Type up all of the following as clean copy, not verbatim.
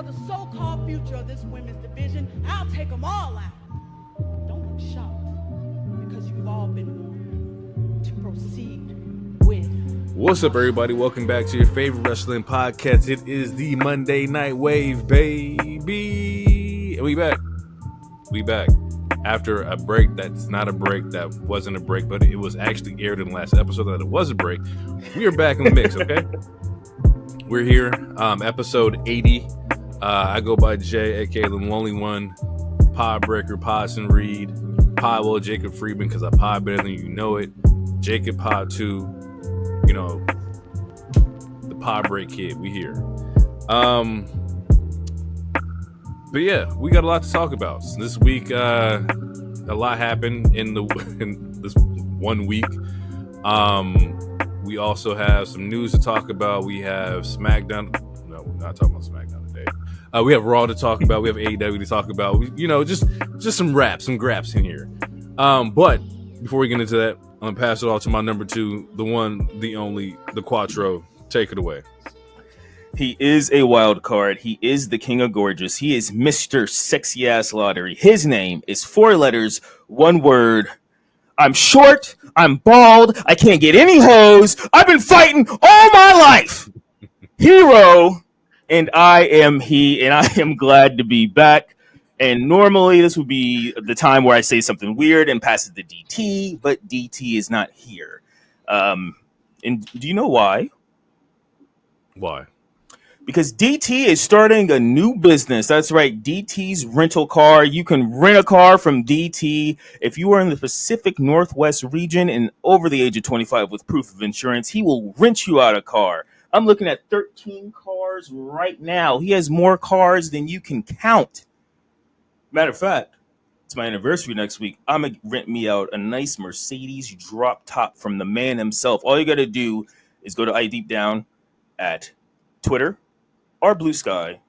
for the so-called future of this women's division, I'll take them all out. Don't look shocked, because you've all been warned to proceed with. What's up, everybody? Welcome back to your favorite wrestling podcast. It is the Monday Night Wave, baby. And we back. After a break that's not a break, that wasn't a break, but it was actually aired in the last episode that it was a break. We are back in the mix, okay? We're here, episode 80. I go by Jay, aka the Lonely One, Pod Breaker, Podson Reed, Pod Jacob Friedman, because I pod better than you know it. Jacob Pod 2, you know, the Pod Break Kid. We here. But yeah, we got a lot to talk about. So this week, a lot happened in this 1 week. We also have some news to talk about. We have SmackDown. No, we're not talking about SmackDown today. We have Raw to talk about. We have AEW to talk about. Just some graps in here. But before we get into that, I'm gonna pass it all to my number two, the one, the only, the Quattro. Take it away. He is a wild card. He is the king of gorgeous. He is Mr. Sexy Ass Lottery. His name is 4 letters, 1 word. I'm short. I'm bald. I can't get any hoes. I've been fighting all my life. Hero. And I am he. And I am glad to be back. And normally this would be the time where I say something weird and pass it to DT. But DT is not here. And do you know why? Why? Because DT is starting a new business. That's right, DT's rental car. You can rent a car from DT if you are in the Pacific Northwest region and over the age of 25 with proof of insurance. He will rent you out a car. I'm looking at 13 cars right now. He has more cars than you can count. Matter of fact, it's my anniversary next week. I'm going to rent me out a nice Mercedes drop top from the man himself. All you got to do is go to iDeepDown at Twitter or BLUESKY,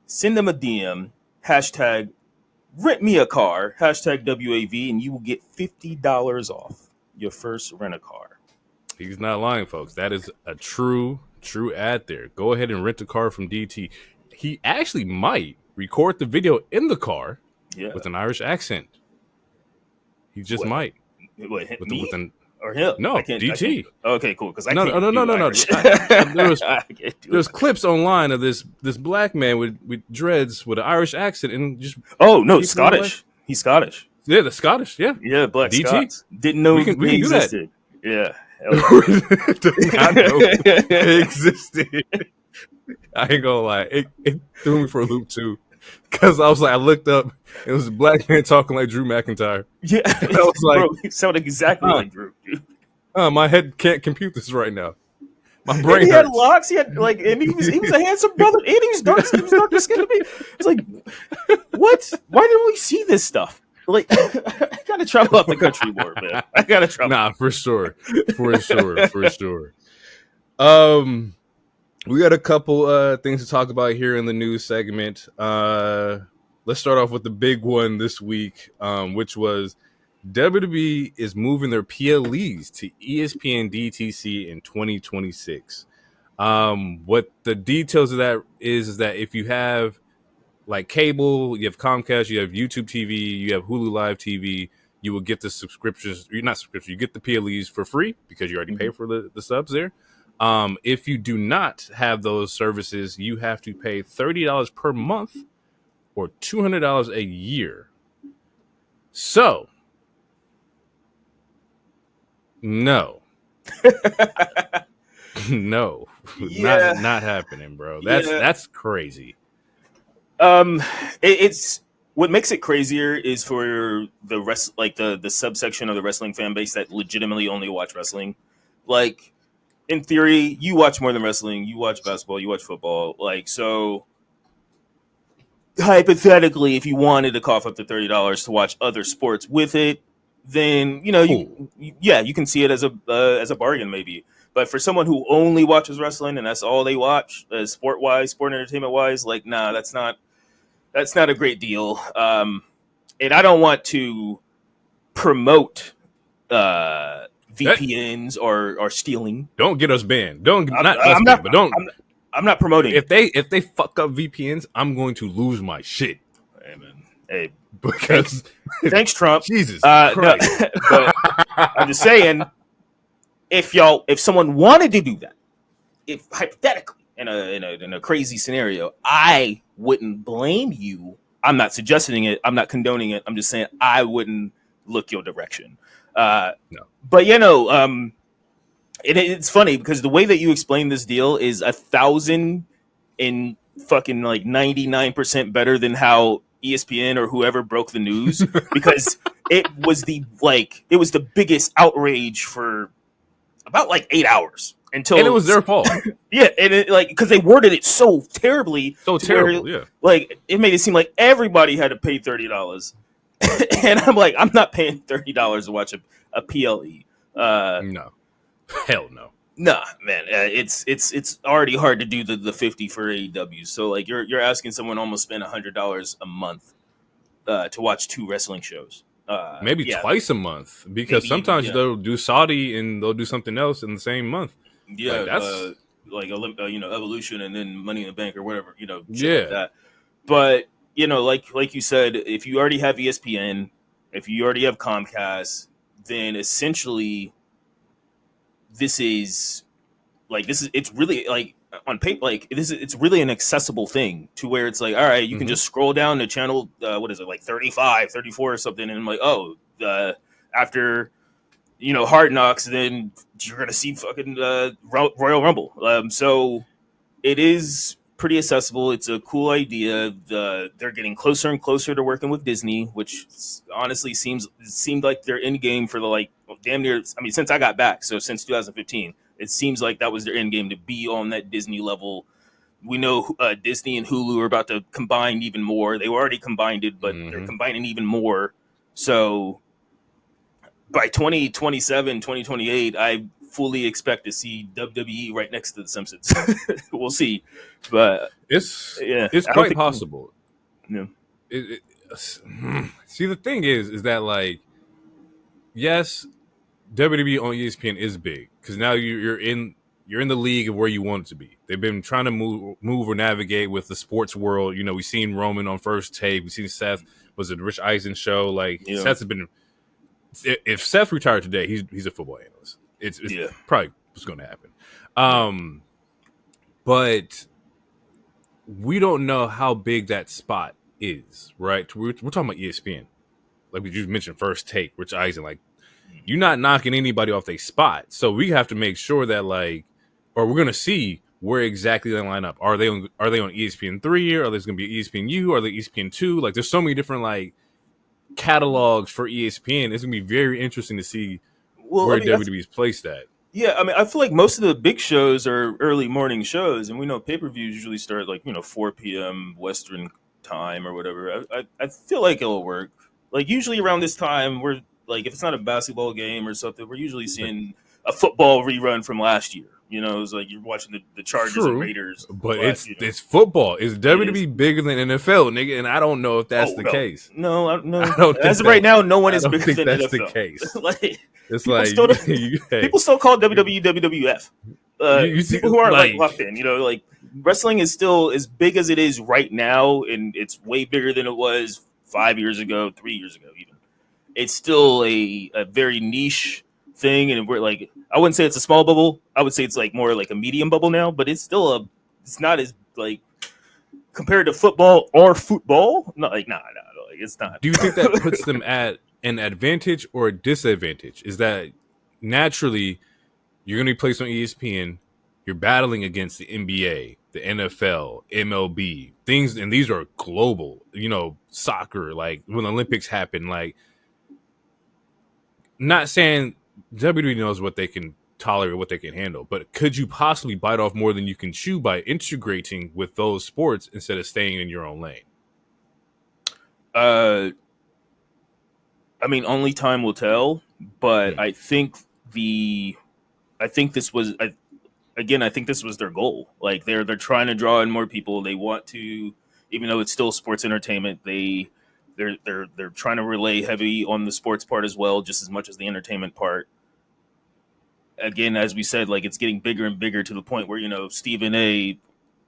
send them a DM, hashtag rent me a car, hashtag WAV, and you will get $50 off your first rent-a-car. He's not lying, folks. That is a true ad there. Go ahead and rent a car from DT. He actually might record the video in the car with an Irish accent. He just might. What, with me? Or him? No, DT. Okay, cool. Because No. There's clips online of this black man with dreads with an Irish accent and just. Oh no, Scottish. He's Scottish. Yeah, the Scottish. Yeah, black DT. Scots. Didn't know we can existed. Do that. Yeah, did not know it existed. I ain't gonna lie, it threw me for a loop too. Because I was like, I looked up, it was a black man talking like Drew McIntyre. Yeah, I was like, bro, he sounded exactly like Drew. Dude. My head can't compute this right now. My brain. He had locks. He had and he was a handsome brother, and he was dark. He was darker skinned to me. It's like, what? Why didn't we see this stuff? Like, I gotta travel out the country more, man. I gotta travel. Nah, for sure. We got a couple things to talk about here in the news segment. Let's start off with the big one this week, which was WWE is moving their PLEs to ESPN DTC in 2026. What the details of that is that if you have like cable, you have Comcast, you have YouTube TV, you have Hulu Live TV, you will get the subscriptions. You're not subscriptions. You get the PLEs for free because you already pay for the subs there. If you do not have those services, you have to pay $30 per month or $200 a year. So, no, no, not happening, bro. That's crazy. It's what makes it crazier is for the rest, like the subsection of the wrestling fan base that legitimately only watch wrestling. Like, in theory, you watch more than wrestling. You watch basketball. You watch football. Like, so hypothetically, if you wanted to cough up the $30 to watch other sports with it, then you can see it as a bargain maybe. But for someone who only watches wrestling and that's all they watch, sport entertainment wise, like, nah, that's not a great deal. And I don't want to promote VPNs or stealing. Don't get us banned. I'm not promoting if they fuck up VPNs, I'm going to lose my shit. Hey, man. Hey, Because thanks Trump. Jesus No, Christ. but I'm just saying, if someone wanted to do that, if hypothetically in a crazy scenario, I wouldn't blame you. I'm not suggesting it. I'm not condoning it. I'm just saying I wouldn't look your direction. No. But it's funny because the way that you explain this deal is 1,000 and fucking like 99% better than how ESPN or whoever broke the news, because it was the biggest outrage for about like 8 hours until, And it was their fault. yeah, and it because they worded it so terribly, So terrible, yeah. Like it made it seem like everybody had to pay $30, and I'm like, I'm not paying $30 to watch a PLE. No, hell no. Nah, man, it's already hard to do the 50 for AEW. So like you're asking someone almost spend $100 a month to watch 2 wrestling shows. Maybe twice a month, because Maybe sometimes even, yeah. they'll do Saudi and they'll do something else in the same month. Yeah, Like, that's Evolution and then Money in the Bank or whatever, shit Yeah. like that. But like you said, if you already have ESPN, if you already have Comcast, then essentially it's really like on paper, like it's really an accessible thing to where it's like, all right, you can just scroll down to channel what is it, like 35, 34 or something, and I'm like, oh, after Hard Knocks, then you're gonna see fucking Royal Rumble. So it is pretty accessible. It's a cool idea. They're getting closer and closer to working with Disney, which honestly seemed like their end game for the damn near. I mean, since I got back, so since 2015, it seems like that was their end game, to be on that Disney level. We know Disney and Hulu are about to combine even more. They were already combined it, but they're combining even more. So by 2027, 2028, I fully expect to see WWE right next to The Simpsons. We'll see, but It's I quite possible. Yeah. See, the thing is that, like, yes, WWE on ESPN is big because now you're in the league of where you want it to be. They've been trying to move or navigate with the sports world. We've seen Roman on First Take. We've seen Seth. Was it Rich Eisen show? Seth's been. If Seth retired today, he's a football analyst. It's probably what's going to happen. But we don't know how big that spot is, right? We're talking about ESPN, like we just mentioned, First Take, Rich Eisen. Like, you're not knocking anybody off their spot, so we have to make sure that or we're going to see where exactly they line up. Are they on ESPN 3, or are they going to be ESPN U, or are they ESPN 2? Like, there's so many different catalogs for ESPN. It's gonna be very interesting to see where WWE's placed at. Yeah, I mean, I feel like most of the big shows are early morning shows, and we know pay-per-views usually start 4 p.m. Western time or whatever. I feel like it'll work. Like, usually around this time, we're if it's not a basketball game or something, we're usually seeing a football rerun from last year. It's like you're watching the Chargers and Raiders. But it's football. Is WWE bigger than NFL, nigga? And I don't know if that's the case. No, I don't as of right now, no one is bigger than that's NFL. the case. It's people still call WWE WWF. People who aren't locked in. Wrestling is still as big as it is right now, and it's way bigger than it was 5 years ago, 3 years ago, even. It's still a very niche thing, and we're I wouldn't say it's a small bubble. I would say it's more like a medium bubble now, but it's still it's not as compared to football or football. No, it's not. Do you think that puts them at an advantage or a disadvantage? Is that naturally you're going to be placed on ESPN, you're battling against the NBA, the NFL, MLB, things, and these are global, soccer, when the Olympics happen, not saying WWE knows what they can tolerate, what they can handle, but could you possibly bite off more than you can chew by integrating with those sports instead of staying in your own lane? I mean, only time will tell, but I think this was their goal. They're trying to draw in more people. They want to, even though it's still sports entertainment, they're trying to relay heavy on the sports part as well, just as much as the entertainment part. Again, as we said, it's getting bigger and bigger to the point where Stephen A.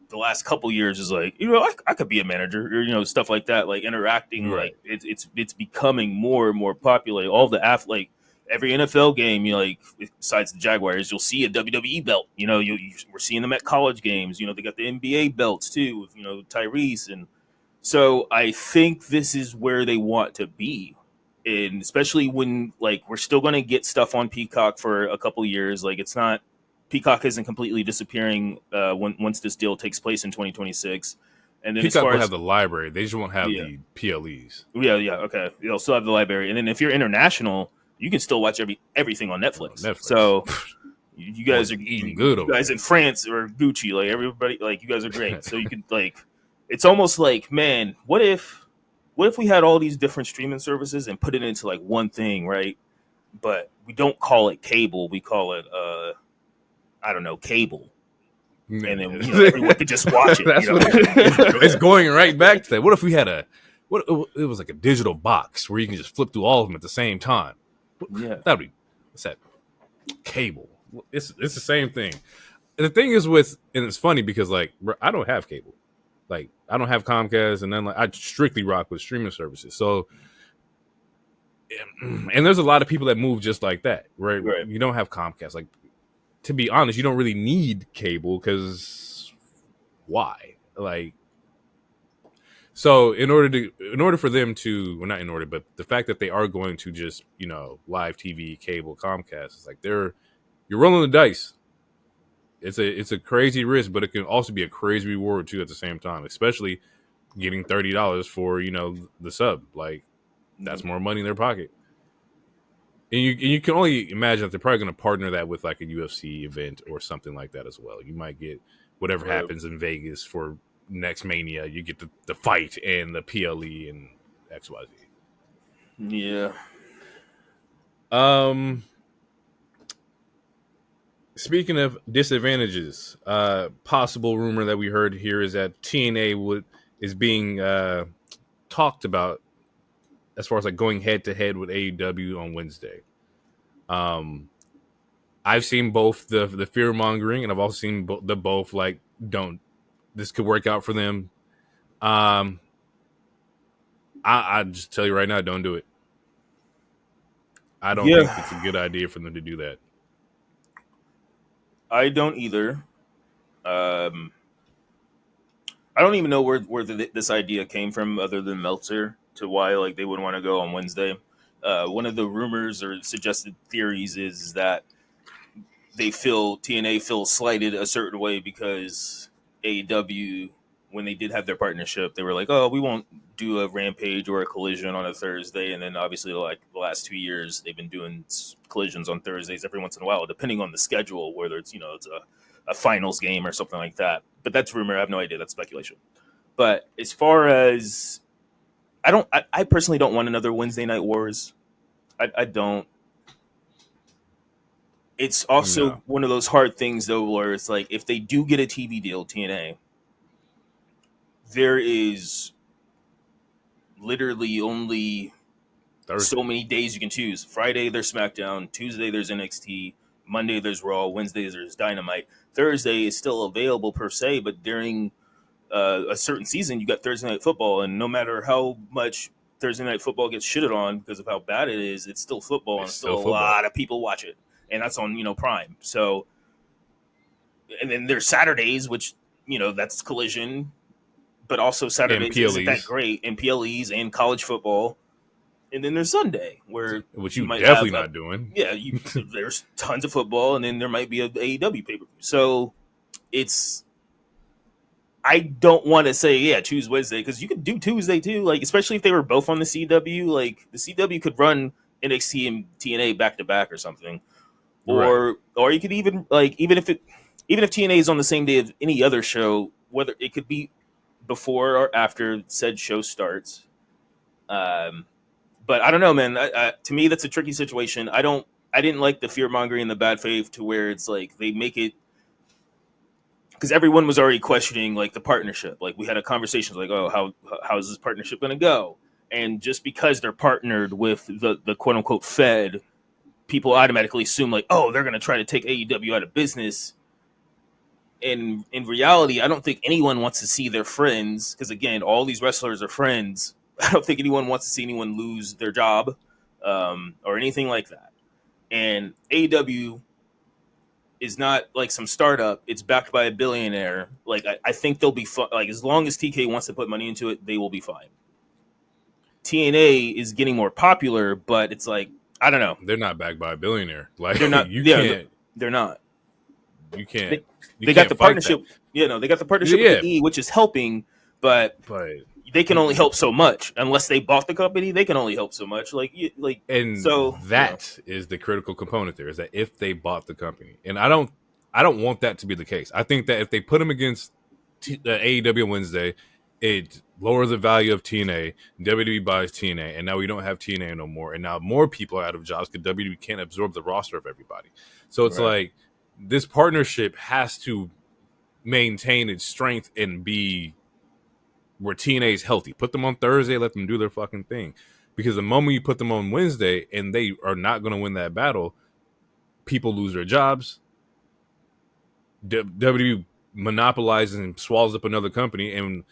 the last couple years is like, you know, I could be a manager, or, you know, stuff like that, like interacting, Right. like it's becoming more and more popular. Like, all the like every NFL game, you know, like besides the Jaguars, you'll see a WWE belt. You know, we're seeing them at college games. You know, they got the NBA belts too, with, you know, Tyrese, and so I think this is where they want to be. And especially when, like, we're still going to get stuff on Peacock for a couple years. Like, it's not, Peacock isn't completely disappearing once this deal takes place in 2026. And then Peacock as far will as have the library. They just won't have yeah, the PLEs. yeah, okay, they'll still have the library. And then if you're international, you can still watch everything on Netflix. Netflix. So you guys are eating good. You guys in France or Gucci, like everybody, like you guys are great. So you could like, it's almost like, man, what if we had all these different streaming services and put it into like one thing, right? But we don't call it cable. We call it, I don't know, cable. And then, you know, everyone could just watch it. That's you know? it's going right back to that. What if we had it was like a digital box where you can just flip through all of them at the same time? Yeah. That'd be, what's that? Cable. It's the same thing. And the thing is and it's funny because, like, I don't have cable. Like, I don't have Comcast, and then, like, I strictly rock with streaming services. So, and there's a lot of people that move just like that, right? You don't have Comcast. Like, to be honest, you don't really need cable because why? Like, so in order for them to, well, not in order, but the fact that they are going to just, you know, live TV, cable, Comcast, it's like you're rolling the dice. It's a crazy risk, but it can also be a crazy reward too at the same time, especially getting $30 for, you know, the sub. Like, that's more money in their pocket. And you can only imagine that they're probably going to partner that with like a UFC event or something like that as well. You might get whatever happens in Vegas for next Mania. You get the fight and the PLE and XYZ. Yeah. Speaking of disadvantages, possible rumor that we heard here is that TNA is being talked about as far as like going head to head with AEW on Wednesday. I've seen both the fear mongering, and I've also seen both like, this could work out for them. I just tell you right now, don't do it. I don't think it's a good idea for them to do that. I don't either. I don't even know where this idea came from, other than Meltzer, to why like they would want to go on Wednesday. One of the rumors or suggested theories is that TNA feels slighted a certain way because AEW, when they did have their partnership, they were like, oh, we won't do a Rampage or a Collision on a Thursday. And then obviously, like the last 2 years, they've been doing Collisions on Thursdays every once in a while, depending on the schedule, whether it's, you know, it's a finals game or something like that. But that's rumor. I have no idea. That's speculation. But as far as, I personally don't want another Wednesday Night Wars. I don't. It's also one of those hard things, though, where it's like, if they do get a TV deal, TNA, there is literally only so many days you can choose. Friday, there's SmackDown. Tuesday, there's NXT. Monday, there's Raw. Wednesday, there's Dynamite. Thursday is still available per se, but during a certain season, you got Thursday Night Football, and no matter how much Thursday Night Football gets shitted on because of how bad it is, it's still football, and still a lot of people watch it, and that's on, you know, Prime. So, and then there's Saturdays, which, you know, that's Collision, but also Saturdays isn't that great, and PLEs and college football. And then there's Sunday, which you might definitely not doing. Yeah, there's tons of football, and then there might be a AEW pay-per-view. So it's, I don't want to say, choose Wednesday, because you could do Tuesday too. Like, especially if they were both on the CW, like the CW could run NXT and TNA back to back or something, or you could even even if TNA is on the same day of any other show, whether it could be before or after said show starts. But I don't know, man. To me, that's a tricky situation. I didn't like the fear mongering and the bad faith to where it's like they make it, because everyone was already questioning like the partnership. Like, we had a conversation like, oh, how is this partnership going to go? And just because they're partnered with the quote unquote Fed, people automatically assume like, oh, they're going to try to take AEW out of business. in reality, I don't think anyone wants to see their friends, because again, all these wrestlers are friends. I don't think anyone wants to see anyone lose their job, or anything like that. And AEW is not like some startup. It's backed by a billionaire. Like I think they'll be fine. Like as long as TK wants to put money into it, they will be fine. TNA is getting more popular, but it's like, I don't know. They're not backed by a billionaire. Like They're not. you Yeah, can't. they're not. You can't. They got the partnership. You know, they got the partnership with the E, which is helping, but they can only help so much unless they bought the company. They can only help so much. And so that is the critical component. There is that if they bought the company, and I don't want that to be the case. I think that if they put them against AEW Wednesday, it lowers the value of TNA. WWE buys TNA, and now we don't have TNA no more. And now more people are out of jobs because WWE can't absorb the roster of everybody. So it's like this partnership has to maintain its strength and be where TNA is healthy. Put them on Thursday, let them do their fucking thing. Because the moment you put them on Wednesday and they are not going to win that battle, people lose their jobs. WWE monopolizes and swallows up another company, and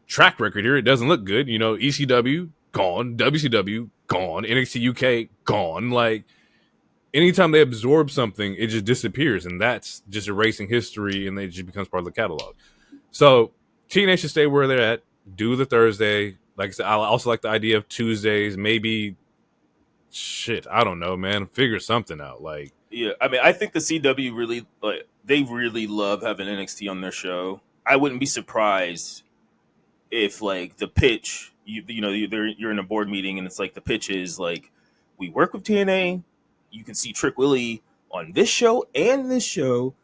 track record here, it doesn't look good. You know, ECW gone, WCW gone, NXT UK gone. Like anytime they absorb something, it just disappears, and that's just erasing history, and it just becomes part of the catalog. So TNA should stay where they're at. Do the Thursday. Like I said, I also like the idea of Tuesdays. Maybe shit, I don't know, man. Figure something out. Like, yeah, I mean, I think the CW really they really love having NXT on their show. I wouldn't be surprised if like the pitch, you're in a board meeting and it's like the pitch is like, we work with TNA. You can see Trick Willie on this show and this show.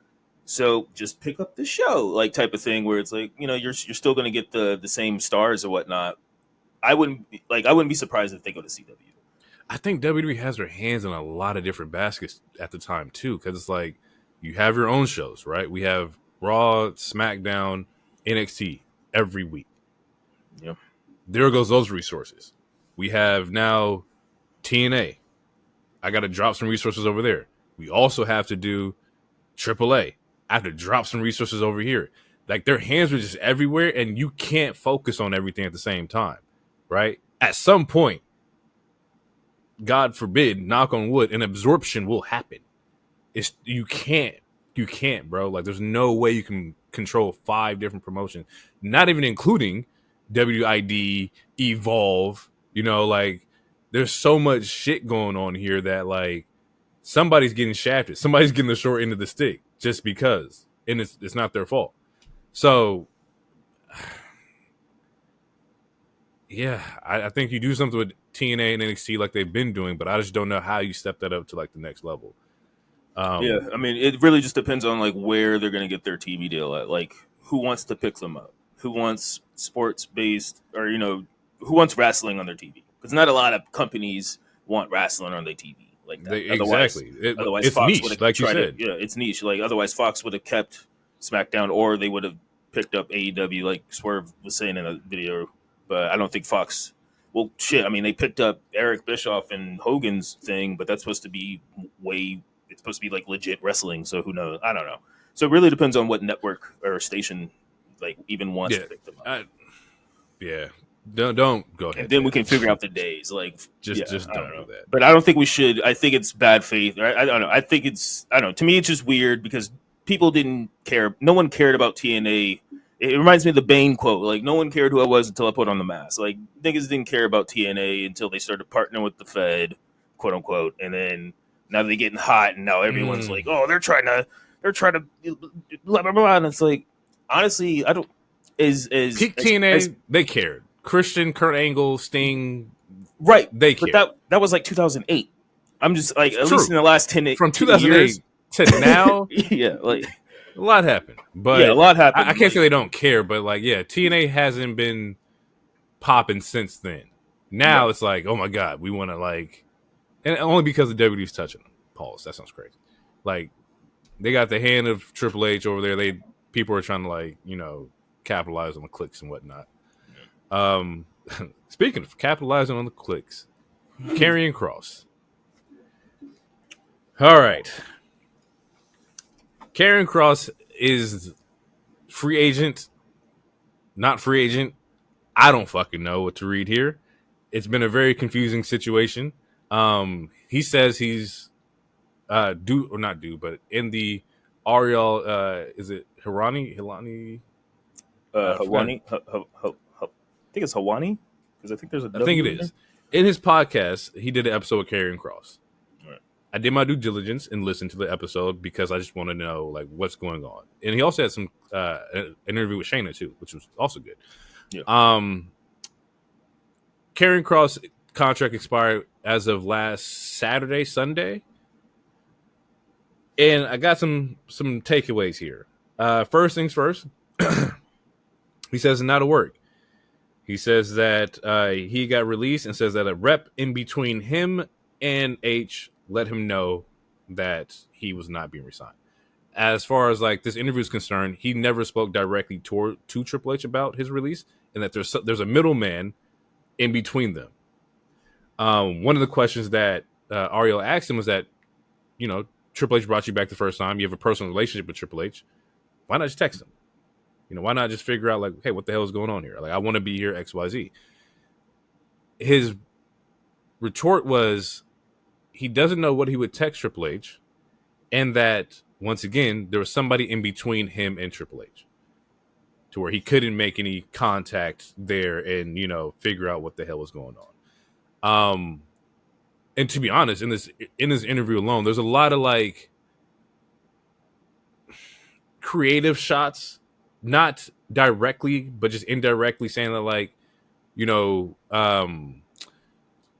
So just pick up the show, like type of thing, where it's like, you're still going to get the same stars or whatnot. I wouldn't be surprised if they go to CW. I think WWE has their hands in a lot of different baskets at the time too, because it's like you have your own shows, right? We have Raw, SmackDown, NXT every week. Yeah, there goes those resources. We have now TNA. I got to drop some resources over there. We also have to do AAA. I have to drop some resources over here. Like their hands are just everywhere, and you can't focus on everything at the same time, right? At some point, God forbid, knock on wood, an absorption will happen. You can't, bro. Like there's no way you can control 5 different promotions, not even including WID, Evolve. Like there's so much shit going on here that like somebody's getting shafted. Somebody's getting the short end of the stick just because, and it's not their fault. So, yeah, I think you do something with TNA and NXT like they've been doing, but I just don't know how you step that up to like the next level. Yeah, I mean, it really just depends on like where they're going to get their TV deal at. Like, who wants to pick them up? Who wants sports based, or who wants wrestling on their TV? Because not a lot of companies want wrestling on their TV like that. Exactly. Otherwise, it's Fox niche, like you said. It's niche. Like otherwise, Fox would have kept SmackDown, or they would have picked up AEW, like Swerve was saying in a video. But I don't think Fox. Well, shit. I mean, they picked up Eric Bischoff and Hogan's thing, but that's supposed to be it's supposed to be like legit wrestling. So who knows? I don't know. So it really depends on what network or station like even wants to pick them up. Don't go ahead. And then we can figure out the days. Like just don't do that. But I don't think we should. I think it's bad faith. I don't know. I think it's. I don't know. To me, it's just weird because people didn't care. No one cared about TNA. It reminds me of the Bane quote. Like no one cared who I was until I put on the mask. Like niggas didn't care about TNA until they started partnering with the Fed, quote unquote. And then now they're getting hot, and now everyone's like, oh, they're trying to blah blah blah. And it's like, honestly, I don't. Peak TNA, they cared. Christian, Kurt Angle, Sting, right? They cared. But that was like 2008. I'm just like at least in the last 10 from 2008 years. to now. Yeah, like a lot happened. But yeah, a lot happened. I can't say they don't care, but like TNA hasn't been popping since then. Now it's like, oh my god, we want to like, and only because the WWE's touching them. Pause. That sounds crazy. Like they got the hand of Triple H over there. People are trying to like capitalize on the clicks and whatnot. Speaking of capitalizing on the clicks, Karrion Kross. All right. Karrion Kross is free agent, not free agent. I don't fucking know what to read here. It's been a very confusing situation. He says he's due or not due, but in the Ariel, is it Hilani? Hawani? I think it's Hawani because I think there's a I think it is. In his podcast, he did an episode with Karrion Kross. Right. I did my due diligence and listened to the episode because I just want to know like what's going on. And he also had some an interview with Shayna too, which was also good. Yeah. Karrion Kross contract expired as of last Sunday. And I got some takeaways here. First things first, he says not to work. He says that he got released and says that a rep in between him and H let him know that he was not being resigned. As far as like this interview is concerned, he never spoke directly to Triple H about his release, and that there's a middleman in between them. One of the questions that Ariel asked him was that, you know, Triple H brought you back the first time. You have a personal relationship with Triple H. Why not just text him? You know, why not just figure out like, hey, what the hell is going on here? Like, I want to be here, XYZ. His retort was he doesn't know what he would text Triple H, and that once again there was somebody in between him and Triple H, to where he couldn't make any contact there and, you know, figure out what the hell was going on. And to be honest, in this interview alone, there's a lot of like creative shots, not directly, but just indirectly saying that, like, you know, the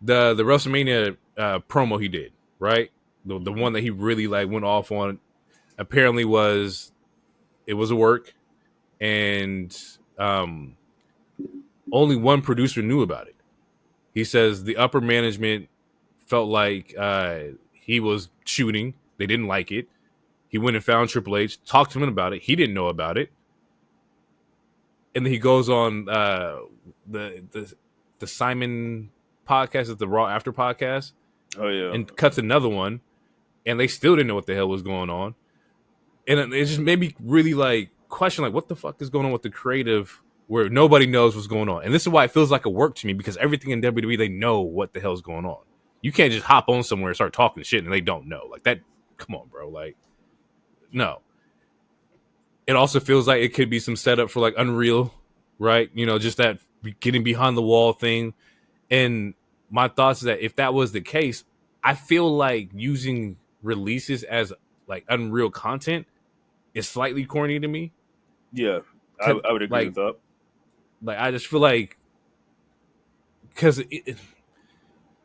WrestleMania promo he did, right? The one that he really like went off on, apparently it was a work, and only one producer knew about it. He says the upper management felt like he was shooting. They didn't like it. He went and found Triple H, talked to him about it. He didn't know about it. And then he goes on the Simon podcast, the Raw After podcast. Oh, yeah. And cuts another one. And they still didn't know what the hell was going on. And it just made me really like question, like, what the fuck is going on with the creative where nobody knows what's going on? And this is why it feels like a work to me, because everything in WWE, they know what the hell is going on. You can't just hop on somewhere and start talking shit and they don't know. Like that, come on, bro. Like, no. It also feels like it could be some setup for like Unreal, right? You know, just that getting behind the wall thing. And my thoughts is that if that was the case, I feel like using releases as like Unreal content is slightly corny to me. Yeah, I would agree with that. Like, I just feel like, because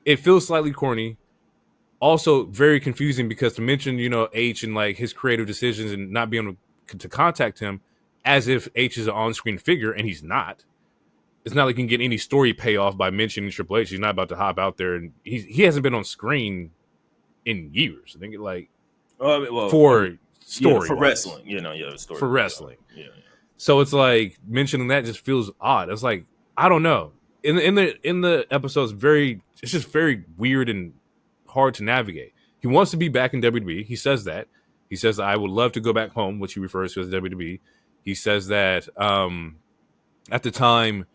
it feels slightly corny. Also very confusing, because to mention, you know, H and like his creative decisions and not being able to contact him as if H is an on-screen figure, and he's not. It's not like you can get any story payoff by mentioning Triple H. He's not about to hop out there, and he hasn't been on screen in years. I think like for story, for wrestling, you know, story for wrestling. Yeah. So it's like mentioning that just feels odd. It's like, I don't know. In the episode, it's just very weird and hard to navigate. He wants to be back in WWE. He says that. He says, I would love to go back home, which he refers to as WWE. He says that at the time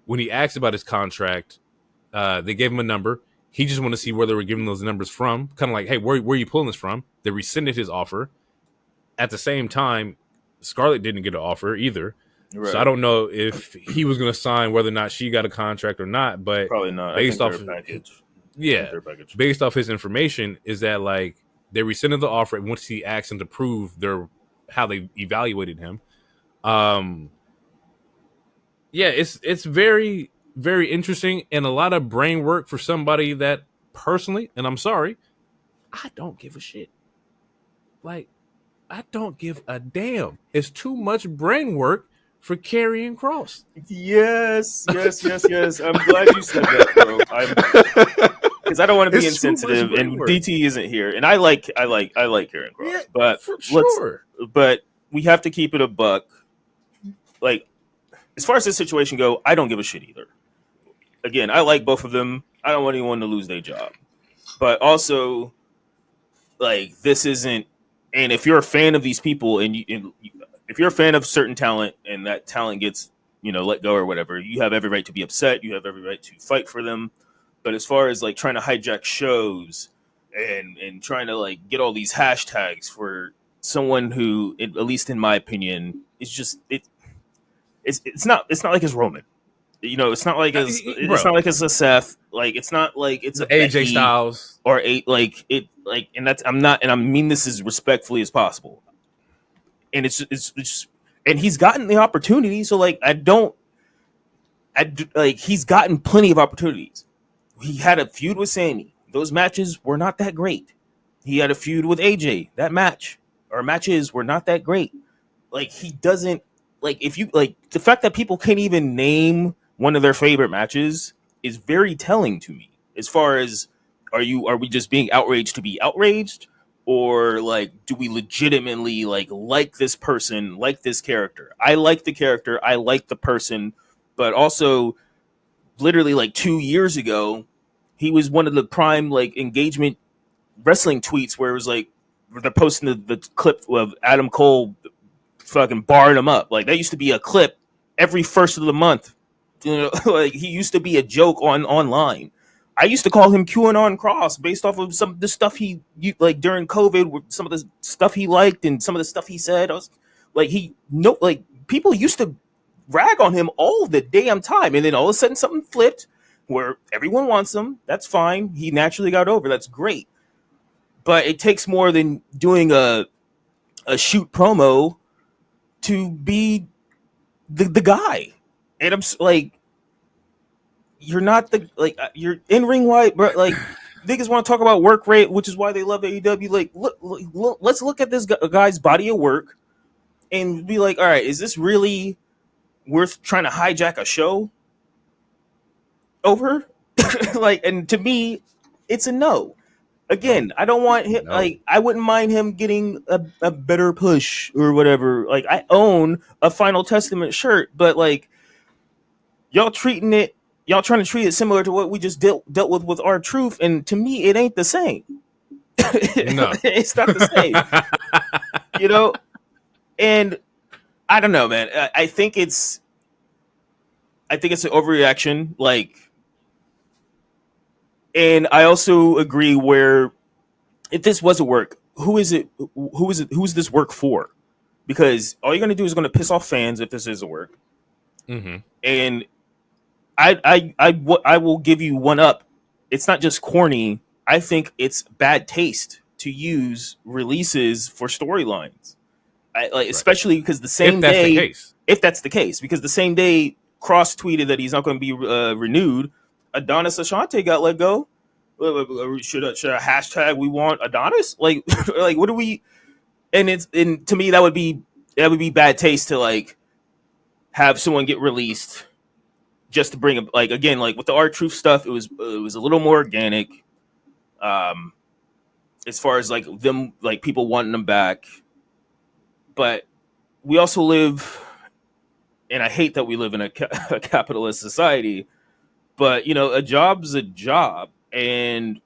when he asked about his contract, they gave him a number. He just wanted to see where they were giving those numbers from. Kind of like, hey, where are you pulling this from? They rescinded his offer. At the same time, Scarlett didn't get an offer either. Right. So I don't know if he was going to sign, whether or not she got a contract or not. But probably not. Based off his information, is that like they rescinded the offer once he asked them to prove how they evaluated him. Yeah, it's very, very interesting, and a lot of brain work for somebody that personally, and I'm sorry, I don't give a shit. Like, I don't give a damn. It's too much brain work for Karrion Kross. Yes. I'm glad you said that, bro. Because I don't want to be insensitive, and DT isn't here, and I like Karrion Kross, yeah, but for sure. But we have to keep it a buck. Like, as far as this situation go, I don't give a shit either. Again, I like both of them. I don't want anyone to lose their job, but also, like, this isn't And if you're a fan of these people, if you're a fan of certain talent, and that talent gets let go or whatever, you have every right to be upset. You have every right to fight for them. But as far as like trying to hijack shows and trying to like get all these hashtags for someone who, at least in my opinion, is just it's not like it's Roman. It's not like it's not like it's a Seth. Like it's not like it's a AJ Becky Styles or and that's I mean this as respectfully as possible. And it's and he's gotten the opportunity. So like he's gotten plenty of opportunities. He had a feud with Sammy. Those matches were not that great. He had a feud with AJ. That matches were not that great. Like he doesn't if you the fact that people can't even name one of their favorite matches is very telling to me. As far as are we just being outraged to be outraged, or like do we legitimately like this person, like this character? I like the character, I like the person, but also literally 2 years ago he was one of the prime engagement wrestling tweets where it was where they're posting the clip of Adam Cole fucking barring him up. That used to be a clip every first of the month. He used to be a joke online. I used to call him QAnon Cross based off of some of the stuff he during COVID, some of the stuff he liked and some of the stuff he said. I was people used to rag on him all the damn time, and then all of a sudden something flipped where everyone wants him. That's fine. He naturally got over. That's great. But it takes more than doing a shoot promo to be the guy. And I'm you're not you're in ring white, but niggas want to talk about work rate, which is why they love AEW. Look, let's look at this guy's body of work and be like, all right, is this really worth trying to hijack a show over? And to me, it's a no. Again, I don't want him. No. I wouldn't mind him getting a better push or whatever. I own a Final Testament shirt, but y'all trying to treat it similar to what we just dealt with our truth, and to me, it ain't the same. No, it's not the same. And I don't know, man. I think it's an overreaction. And I also agree where if this was a work, who's this work for? Because all you're going to do is going to piss off fans if this is a work. Mm-hmm. And I will give you one up. It's not just corny. I think it's bad taste to use releases for storylines. Especially because the same day, if that's the case, because the same day Cross tweeted that he's not going to be renewed, Adonis Ashante got let go. Should I hashtag we want Adonis? What do we? And to me that would be bad taste to have someone get released just to bring again with the R-Truth stuff. It was a little more organic. As far as them people wanting them back, but we also live, and I hate that we live in a capitalist society. But a job's a job, and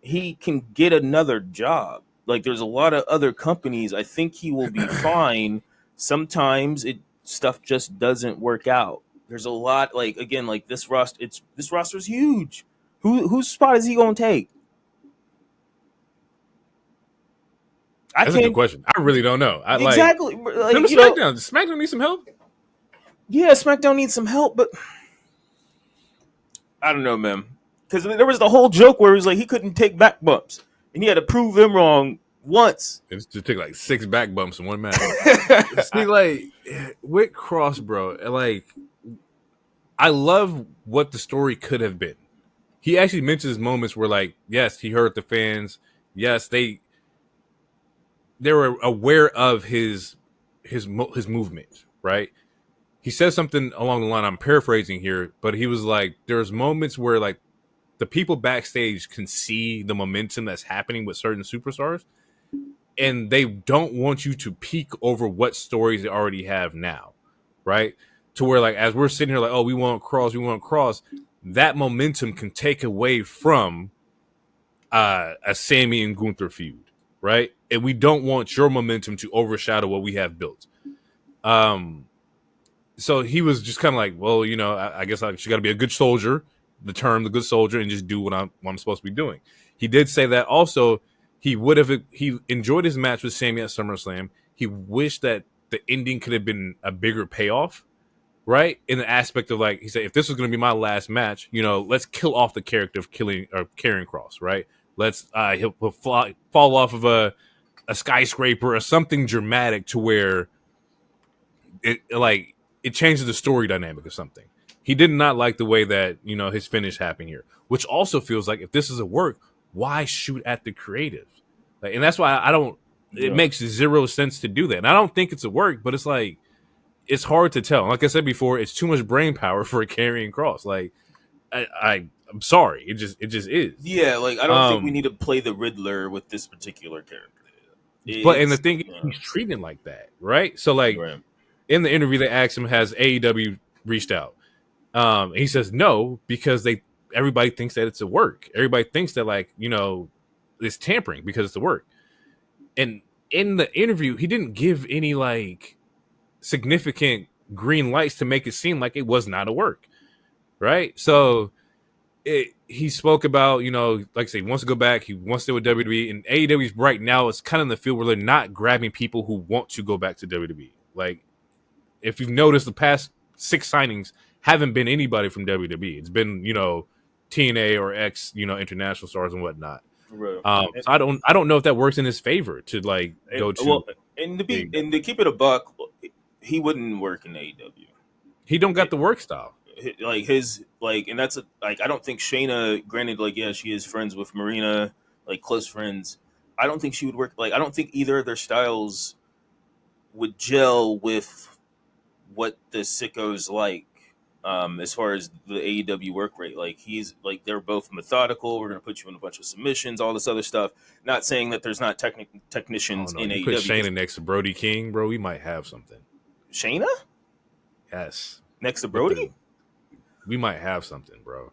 he can get another job. There's a lot of other companies. I think he will be fine. Sometimes stuff just doesn't work out. There's a lot this roster. This roster's huge. Whose spot is he gonna take? That's a good question. I really don't know. Exactly. SmackDown needs some help. Yeah, SmackDown needs some help, but I don't know, man. Because there was the whole joke where it was he couldn't take back bumps, and he had to prove them wrong once. It just took 6 back bumps in one match. See, with Cross, bro, I love what the story could have been. He actually mentions moments where, yes, he hurt the fans. Yes, they were aware of his movement, right? He says something along the line, I'm paraphrasing here, but he was there's moments where the people backstage can see the momentum that's happening with certain superstars, and they don't want you to peek over what stories they already have now, right? To where as we're sitting here oh, we want Cross, that momentum can take away from a Sammy and Gunther feud, right? And we don't want your momentum to overshadow what we have built. So he was just kind of like, well, I guess I just got to be a good soldier, the good soldier, and just do what I'm supposed to be doing. He did say that also he enjoyed his match with Sami at SummerSlam. He wished that the ending could have been a bigger payoff, right? In the aspect of, like, he said, if this was going to be my last match, let's kill off the character of Karrion Kross, right? Let's he'll fall off of a skyscraper or something dramatic to where it changes the story dynamic or something. He did not like the way that his finish happened here, which also feels like if this is a work, why shoot at the creative? And that's why I don't. It makes zero sense to do that. And I don't think it's a work, but it's like it's hard to tell. Like I said before, it's too much brain power for a Karrion Kross. Like I'm sorry, it just is. Yeah, like I don't think we need to play the Riddler with this particular character. And the thing is, he's treating like that, right? So like in the interview, they asked him, "Has AEW reached out?" And he says no, because everybody thinks that it's a work. Everybody thinks that it's tampering because it's a work. And in the interview, he didn't give any significant green lights to make it seem like it was not a work, right? So he spoke about, like I say, he wants to go back. He wants to stay with WWE. And AEW's right now, it's kind of in the field where they're not grabbing people who want to go back to WWE. Like, if you've noticed, the past 6 signings haven't been anybody from WWE. It's been, TNA or ex, international stars and whatnot. Right. So I don't know if that works in his favor to go to. Well, and to keep it a buck, he wouldn't work in AEW. He don't got the work style. And that's I don't think Shayna, granted, she is friends with Marina, close friends. I don't think she would work. I don't think either of their styles would gel with what the Sicko's like. As far as the AEW work rate, they're both methodical. We're going to put you in a bunch of submissions, all this other stuff. Not saying that there's not technicians in AEW. Put Shayna next to Brody King, bro. We might have something. Shayna? Yes. Next to Brody? We might have something, bro.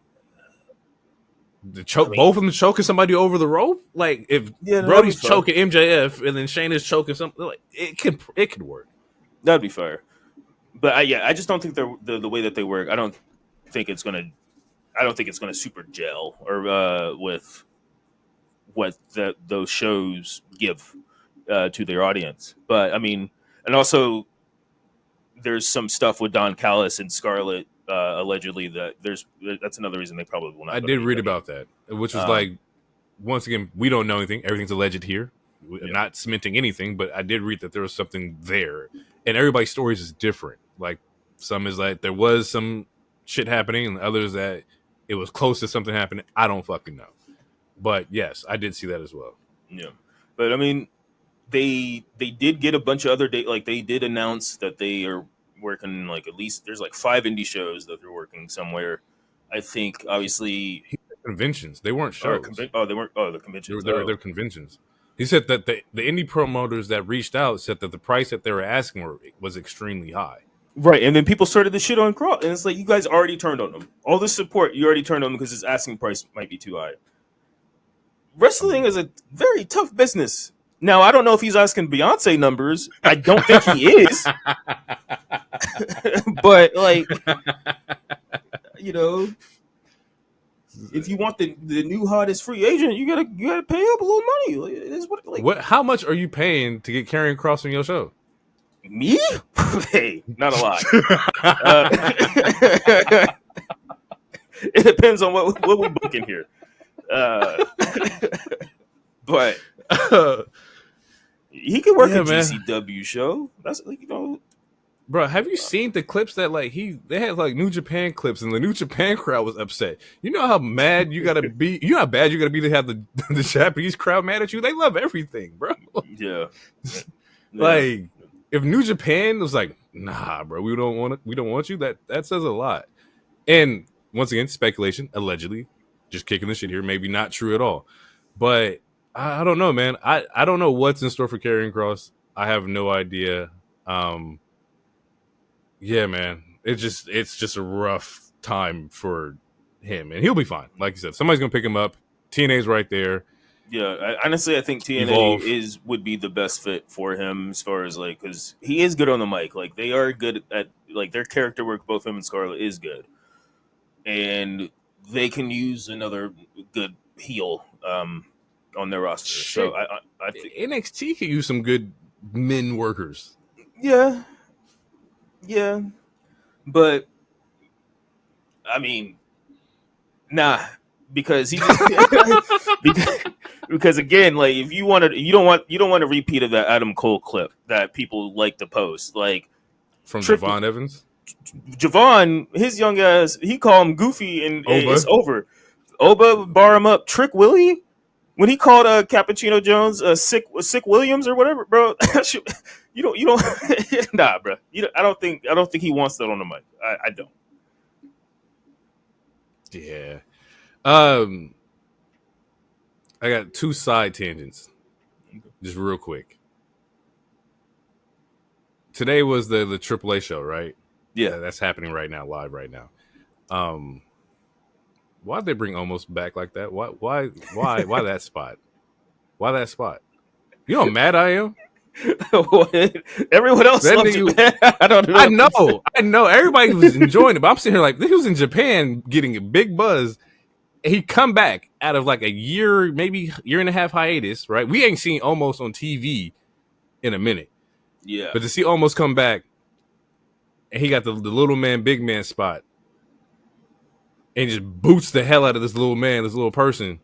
Both of them choking somebody over the rope. Like if Brody's choking MJF and then Shayna's choking something, it could work. That'd be fair. But I just don't think the way that they work. I don't think it's gonna super gel or with what those shows give to their audience. But I mean, and also there's some stuff with Don Callis and Scarlett allegedly that's another reason they probably will not. I did read about that, which was once again, we don't know anything. Everything's alleged here. We're not cementing anything, but I did read that there was something there, and everybody's stories is different. Like some is there was some shit happening, and others that it was close to something happening. I don't fucking know, but yes, I did see that as well. Yeah, but I mean, they did get a bunch of other they did announce that they are working at least there's 5 indie shows that they're working somewhere. I think obviously conventions. They weren't shows. They weren't. Oh, the conventions. They're conventions. He said that the indie promoters that reached out said that the price that they were asking was extremely high. Right, and then people started to shit on Cross, and it's like, you guys already turned on them. All this support, you already turned on them because his asking price might be too high. Wrestling is a very tough business. Now, I don't know if he's asking Beyonce numbers. I don't think he is. But, if you want the new hottest free agent, you gotta pay up a little money. It is what? How much are you paying to get Karrion Kross on your show? Me? Hey, not a lot. It depends on what we're booking here. But he can work a GCW show. That's Bro, have you seen the clips that they had New Japan clips, and the New Japan crowd was upset? You know how mad you gotta be. You know how bad you gotta be to have the Japanese crowd mad at you. They love everything, bro. Yeah. If New Japan was nah, bro, we don't want you. That says a lot. And once again, speculation, allegedly, just kicking the shit here, maybe not true at all. But I don't know, man. I don't know what's in store for Karrion Kross. I have no idea. Yeah, man. It's just a rough time for him, and he'll be fine. Like you said, somebody's gonna pick him up. TNA's right there. Yeah, honestly, I think Evolve. TNA would be the best fit for him as far as like because he is good on the mic. Like they are good at like their character work. Both him and Scarlett is good, and they can use another good heel on their roster. Shit. So I think NXT could use some good men workers. yeah, yeah, but I mean, nah, because he just because again, like if you want to, you don't want a repeat of that Adam Cole clip that people like to post, like From Javon Evans. Javon, his young ass, he called him Goofy, and Oba. it's over. Oba bar him up. Trick Willie when he called Cappuccino Jones sick Williams or whatever, bro. you don't nah, bro. I don't think he wants that on the mic. I don't. Yeah. I got two side tangents, just real quick. Today was the AAA show, right? Yeah, that's happening right now, live right now. Why'd they bring Almost back like that? Why that spot? Why that spot? You know how mad I am? Everyone else That loves nigga, it. I don't know. I know. Everybody was enjoying it, but I'm sitting here like he was in Japan getting a big buzz. And he come back out of like a year, maybe year and a half hiatus, right? We ain't seen Almost on TV in a minute. Yeah. But to see Almost come back, and he got the little man, big man spot, and just boots the hell out of this little man, this little person,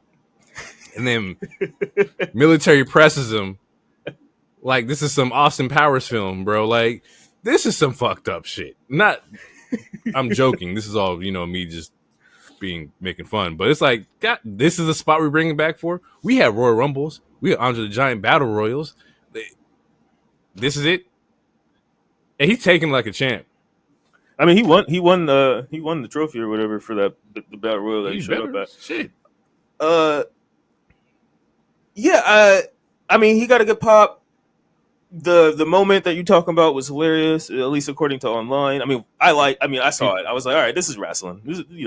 and then military presses him like this is some Austin Powers film, bro. Like this is some fucked up shit. Not, I'm joking. This is all me just making fun, but it's like God, this is the spot we're bringing back for. We had Royal Rumbles, we had Andre the Giant Battle Royals. This is it, and he's taking like a champ. I mean, he won the trophy or whatever for that the Battle Royal that he showed up at. Shit. Yeah. I mean, he got a good pop. The moment that you talking about was hilarious, at least according to online. I mean, I saw it. I was like, all right, this is wrestling. This is, It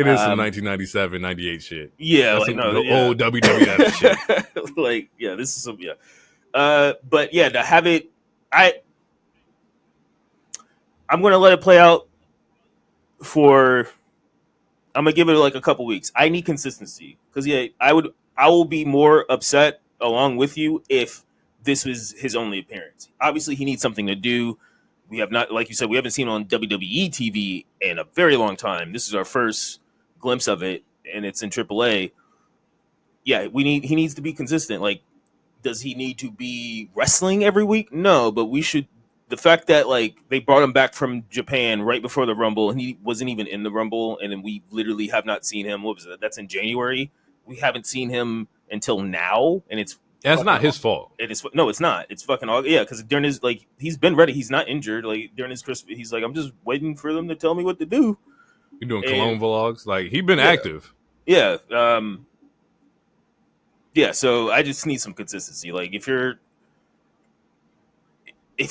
is some 1997, 98 shit. Yeah, that's like old WWF shit. Like, yeah, this is some but yeah, to have it, I'm gonna let it play out for. I'm gonna give it like a couple weeks. I need consistency because I will be more upset along with you if this was his only appearance. Obviously, he needs something to do. We have not, like you said, we haven't seen it on WWE TV in a very long time. This is our first glimpse of it, and it's in AAA. Yeah, he needs to be consistent. Like, does he need to be wrestling every week? No, but we should. The fact that like they brought him back from Japan right before the Rumble, and he wasn't even in the Rumble, and then we literally have not seen him. What was that? That's in January. We haven't seen him until now, and that's not his fault. It's not. It's fucking all because during his he's been ready. He's not injured. Like during his Christmas, he's like, I'm just waiting for them to tell me what to do. You're doing Cologne vlogs. Like he's been active. Yeah. Yeah. So I just need some consistency. Like if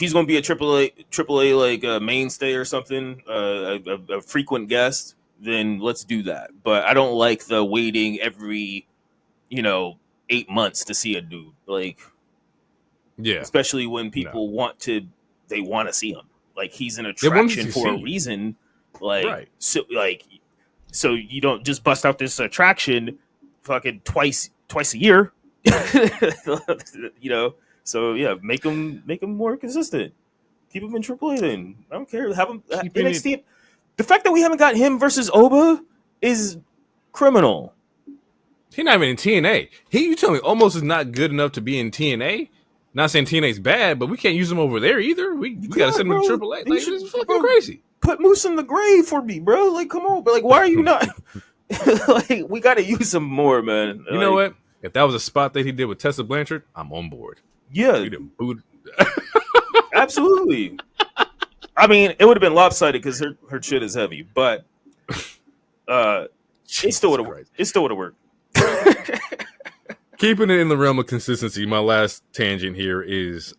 he's going to be a AAA like a mainstay or something, a frequent guest, then let's do that. But I don't like the waiting every 8 months to see a dude, like, yeah, especially when people want to see him. Like he's an attraction for a reason. Like, right. So you don't just bust out this attraction fucking twice a year, So yeah, make him more consistent. Keep him in AAA. Then I don't care. Have him NXT. The fact that we haven't got him versus Oba is criminal. He's not even in TNA. You tell me Almost is not good enough to be in TNA? Not saying TNA's bad, but we can't use him over there either. We got to send him to AAA. Like, this is fucking crazy. Put Moose in the grave for me, bro. Like, come on. But like, why are you not? Like, we got to use him more, man. You know what? If that was a spot that he did with Tessa Blanchard, I'm on board. Yeah. Absolutely. I mean, it would have been lopsided because her shit is heavy, but it still would have worked. Keeping it in the realm of consistency, my last tangent here is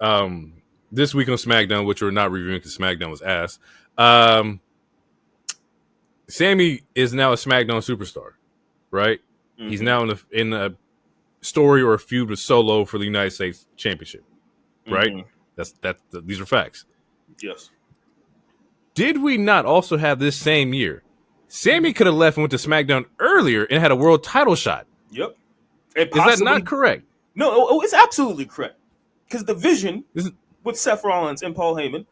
this week on SmackDown, which we're not reviewing because SmackDown was ass. Sammy is now a SmackDown superstar, right? He's now in a story or a feud with Solo for the United States Championship. Right? These are facts. Yes. Did we not also have this same year? Sammy could have left and went to SmackDown earlier and had a world title shot. Yep. Is that not correct? No, it's absolutely correct. Because the vision with Seth Rollins and Paul Heyman,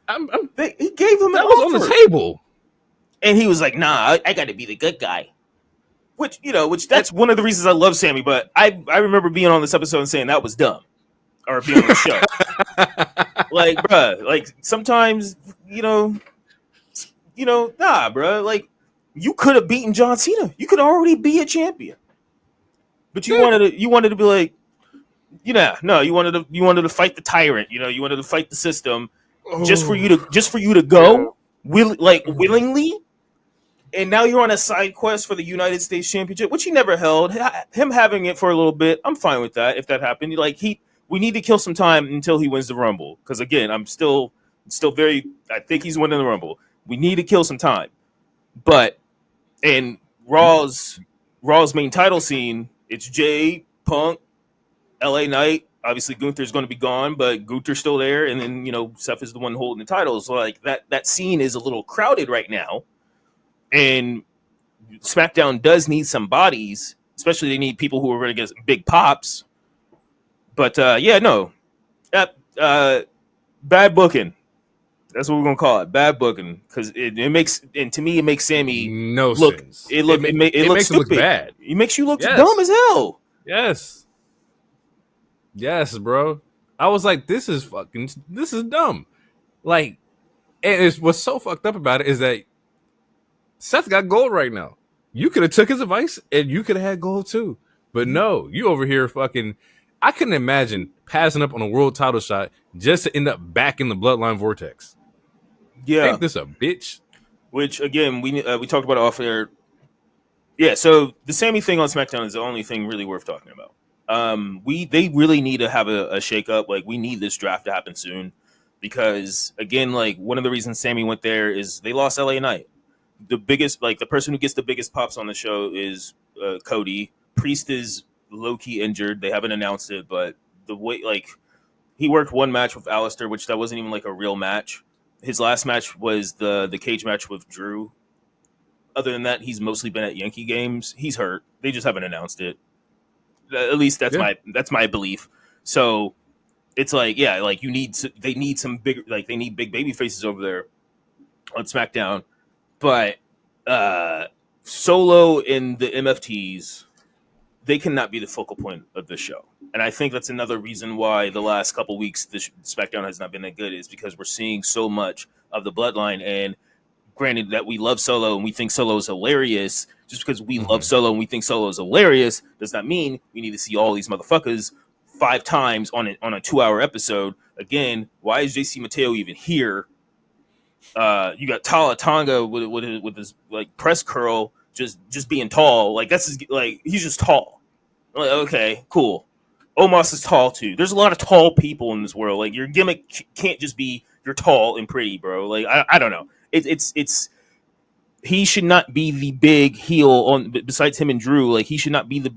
he gave him that was on the table, and he was like, "Nah, I got to be the good guy." Which that's one of the reasons I love Sammy. But I remember being on this episode and saying that was dumb, or being on the show. Like, bruh, like sometimes nah, bruh, like you could have beaten John Cena. You could already be a champion, but you wanted to be like. No, you wanted to fight the tyrant. You wanted to fight the system, just for you to go willingly. And now you're on a side quest for the United States Championship, which he never held. Him having it for a little bit, I'm fine with that. If that happened, we need to kill some time until he wins the Rumble. Because again, I'm still very. I think he's winning the Rumble. We need to kill some time, but in Raw's main title scene, it's Jay, Punk, LA Knight. Obviously, Gunther's going to be gone, but Gunther's still there, and then Seth is the one holding the titles. So, like that scene is a little crowded right now, and SmackDown does need some bodies, especially they need people who are going to get big pops. But bad booking. That's what we're gonna call it, bad booking, because it makes Sammy no look. sense. It looks makes it look bad. It makes you look dumb as hell. Yes, bro. I was like, this is dumb. Like, and what's so fucked up about it is that Seth got gold right now. You could have took his advice and you could have had gold too. But no, you over here fucking. I couldn't imagine passing up on a world title shot just to end up back in the bloodline vortex. Yeah, ain't this a bitch? Which again, we talked about it off air. Yeah, so the Sammy thing on SmackDown is the only thing really worth talking about. They really need to have a shakeup. Like, we need this draft to happen soon, because again, like, one of the reasons Sammy went there is they lost LA Knight. The biggest, like, the person who gets the biggest pops on the show is Cody. Priest is low-key injured. They haven't announced it, but the way, like, he worked one match with Alistair, which that wasn't even like a real match. His last match was the cage match with Drew. Other than that, he's mostly been at Yankee games. He's hurt. They just haven't announced it. At least that's my belief. So it's like, yeah, like they need some big, like they need big baby faces over there on SmackDown. But Solo and the MFTs, they cannot be the focal point of the show. And I think that's another reason why the last couple weeks the SmackDown has not been that good, is because we're seeing so much of the bloodline. And granted that we love Solo and we think Solo is hilarious, just because we love Solo and we think Solo is hilarious does not mean we need to see all these motherfuckers 5 times on a 2-hour episode. Again, why is JC Mateo even here? You got Tala Tonga with his like press curl, just being tall. Like he's just tall. Like, okay, cool. Omos is tall too. There's a lot of tall people in this world. Like, your gimmick can't just be you're tall and pretty, bro. Like, I don't know. It's he should not be the big heel on besides him and Drew. Like, he should not be the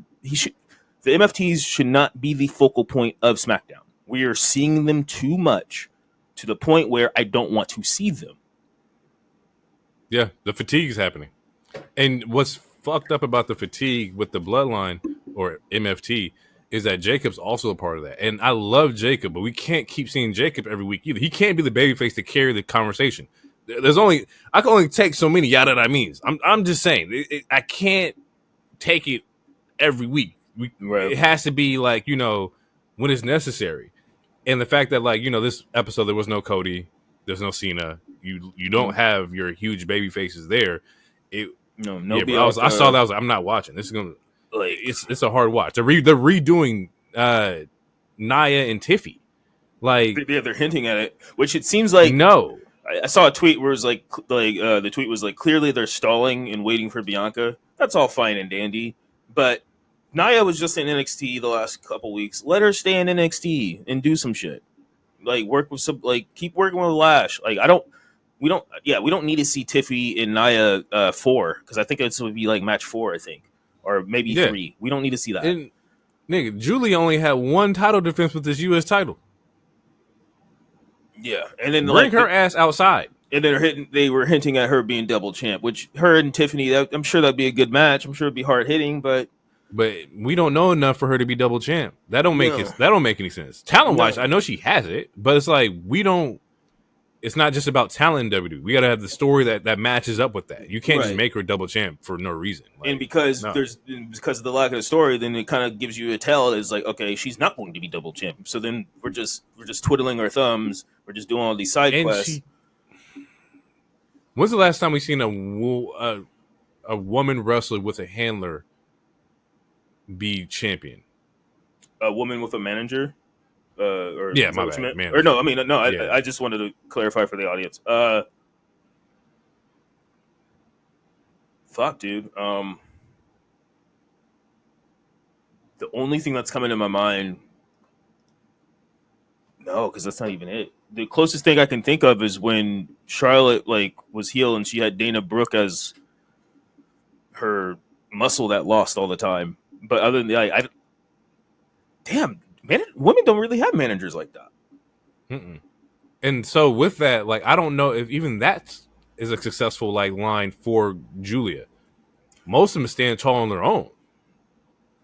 MFTs should not be the focal point of SmackDown. We are seeing them too much to the point where I don't want to see them. Yeah, the fatigue is happening. And what's fucked up about the fatigue with the bloodline or MFT is that Jacob's also a part of that. And I love Jacob, but we can't keep seeing Jacob every week either. He can't be the babyface to carry the conversation. I can only take so many yada that means. I'm just saying, I can't take it every week. Right. It has to be like, when it's necessary. And the fact that, like, this episode there was no Cody, there's no Cena. You don't have your huge baby faces there. I saw that. I was like, I'm not watching. This is gonna. Like, it's a hard watch. They're redoing Nia and Tiffy. Like, yeah, they're hinting at it, which it seems like no. I saw a tweet where it was like the tweet was like, clearly they're stalling and waiting for Bianca. That's all fine and dandy, but Nia was just in NXT the last couple weeks. Let her stay in NXT and do some shit. Like, work with some, like, keep working with Lash. Like, we don't need to see Tiffy and Nia 4, because I think it's would be like match 4, I think, or maybe Yeah. 3. We don't need to see that. And nigga, Julie only had one title defense with this U.S. title. Yeah, and then Bring her ass outside. And then they were hinting at her being double champ, which her and Tiffany, I'm sure that'd be a good match. I'm sure it'd be hard hitting, but we don't know enough for her to be double champ. That don't make any sense. Talent wise, I know she has it, but it's like we don't. It's not just about talent in WWE. We got to have the story that matches up with that. You can't just make her double champ for no reason. Like, and because of the lack of the story, then it kind of gives you a tell. It's like, okay, she's not going to be double champ. So then we're just twiddling our thumbs. We're just doing all these side quests. When's the last time we seen a woman wrestler with a handler be champion? A woman with a manager? Or yeah, my bad. Or no, I mean, no. I just wanted to clarify for the audience. Fuck, dude. The only thing that's coming to my mind, no, because that's not even it. The closest thing I can think of is when Charlotte was heel and she had Dana Brooke as her muscle that lost all the time. But other than that, damn. Women don't really have managers like that. Mm-mm. And so with that, I don't know if even that is a successful line for Julia. Most of them stand tall on their own.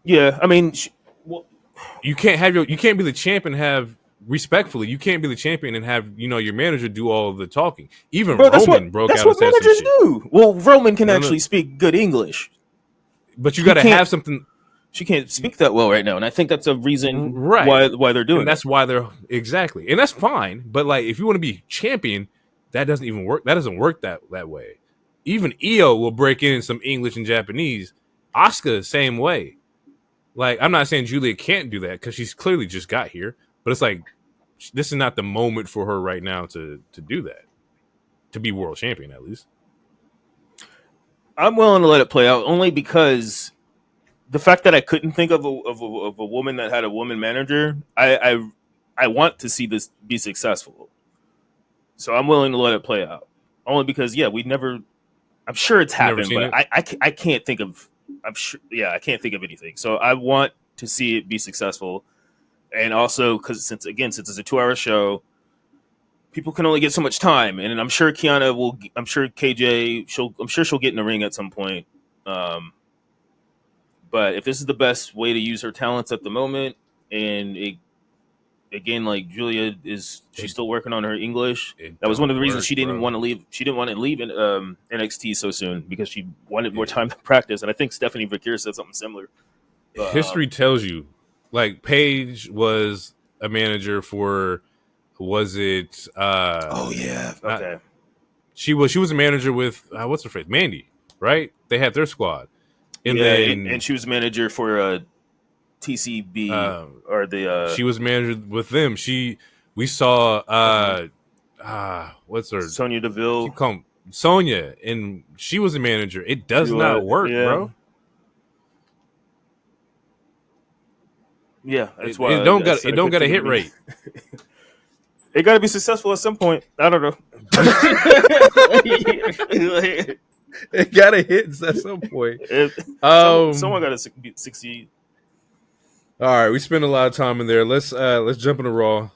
Yeah, I mean, you can't be the champion and have respectfully. You can't be the champion and have your manager do all of the talking. Even Roman broke out. That's what managers do. Well, Roman can actually speak good English, but you got to have something. She can't speak that well right now, and I think that's a reason why they're doing. And that's why they're exactly, and that's fine. But if you want to be champion, that doesn't even work. That doesn't work that way. Even Io will break in some English and Japanese. Asuka, same way. I'm not saying Julia can't do that because she's clearly just got here, but it's this is not the moment for her right now to do that, to be world champion at least. I'm willing to let it play out only because. The fact that I couldn't think of a woman that had a woman manager, I want to see this be successful. So I'm willing to let it play out. Only because, we'd never. I'm sure it's happened, but I can't think of. I can't think of anything. So I want to see it be successful, and also because since it's a 2-hour show, people can only get so much time, and I'm sure Kiana will. I'm sure KJ. I'm sure she'll get in the ring at some point. But if this is the best way to use her talents at the moment, and Julia she's still working on her English. That was one of the reasons she didn't want to leave. She didn't want to leave in NXT so soon because she wanted more time to practice. And I think Stephanie Vakir said something similar. History tells you, Paige was a manager for. Was it? Okay. She was a manager with what's her face, Mandy, right? They had their squad. And she was manager for TCB or the. She was manager with them. We saw what's her Sonya Deville. Sonya, and she was a manager. It does not work, bro. Yeah, that's why it don't got a hit rate. It got to be successful at some point. I don't know. It got to hit at some point. Someone got to succeed. All right, we spent a lot of time in there. Let's jump into Raw.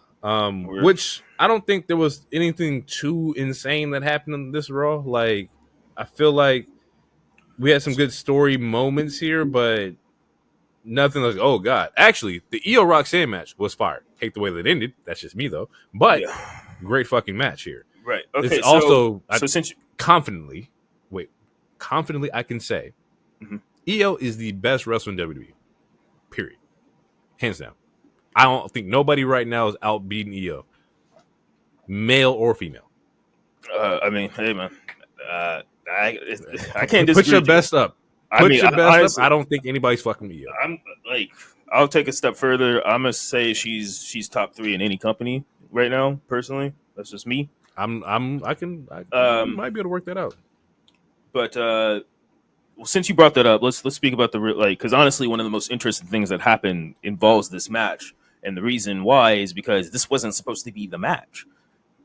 Which I don't think there was anything too insane that happened in this Raw. I feel like we had some good story moments here, but nothing like, oh god. Actually, the Io Roxanne match was fire. Hate the way that it ended. That's just me though. But great fucking match here. Right. Okay. It's also since confidently I can say Io is the best wrestler in WWE. Period. Hands down. I don't think nobody right now is out beating Io. Male or female. I mean, hey man. I can't disagree. Put your best up. Honestly, I don't think anybody's fucking Io. I'll take a step further. I'm gonna say she's top 3 in any company right now. Personally, that's just me. I might be able to work that out. But since you brought that up, let's speak about because honestly, one of the most interesting things that happened involves this match, and the reason why is because this wasn't supposed to be the match.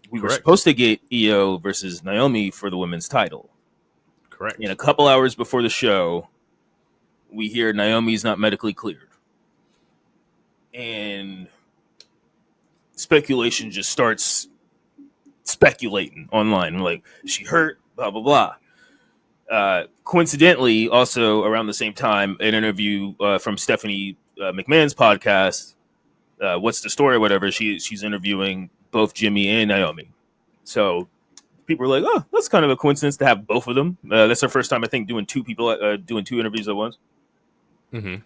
We were supposed to get Io versus Naomi for the women's title. Correct. And a couple hours before the show, we hear Naomi's not medically cleared. And speculation just starts speculating online. Like, is she hurt? Blah, blah, blah. Coincidentally, also around the same time, an interview from Stephanie McMahon's podcast, What's the Story, whatever, she's interviewing both Jimmy and Naomi. So people are like, oh, that's kind of a coincidence to have both of them. That's our first time, I think, doing two interviews at once. Mm-hmm.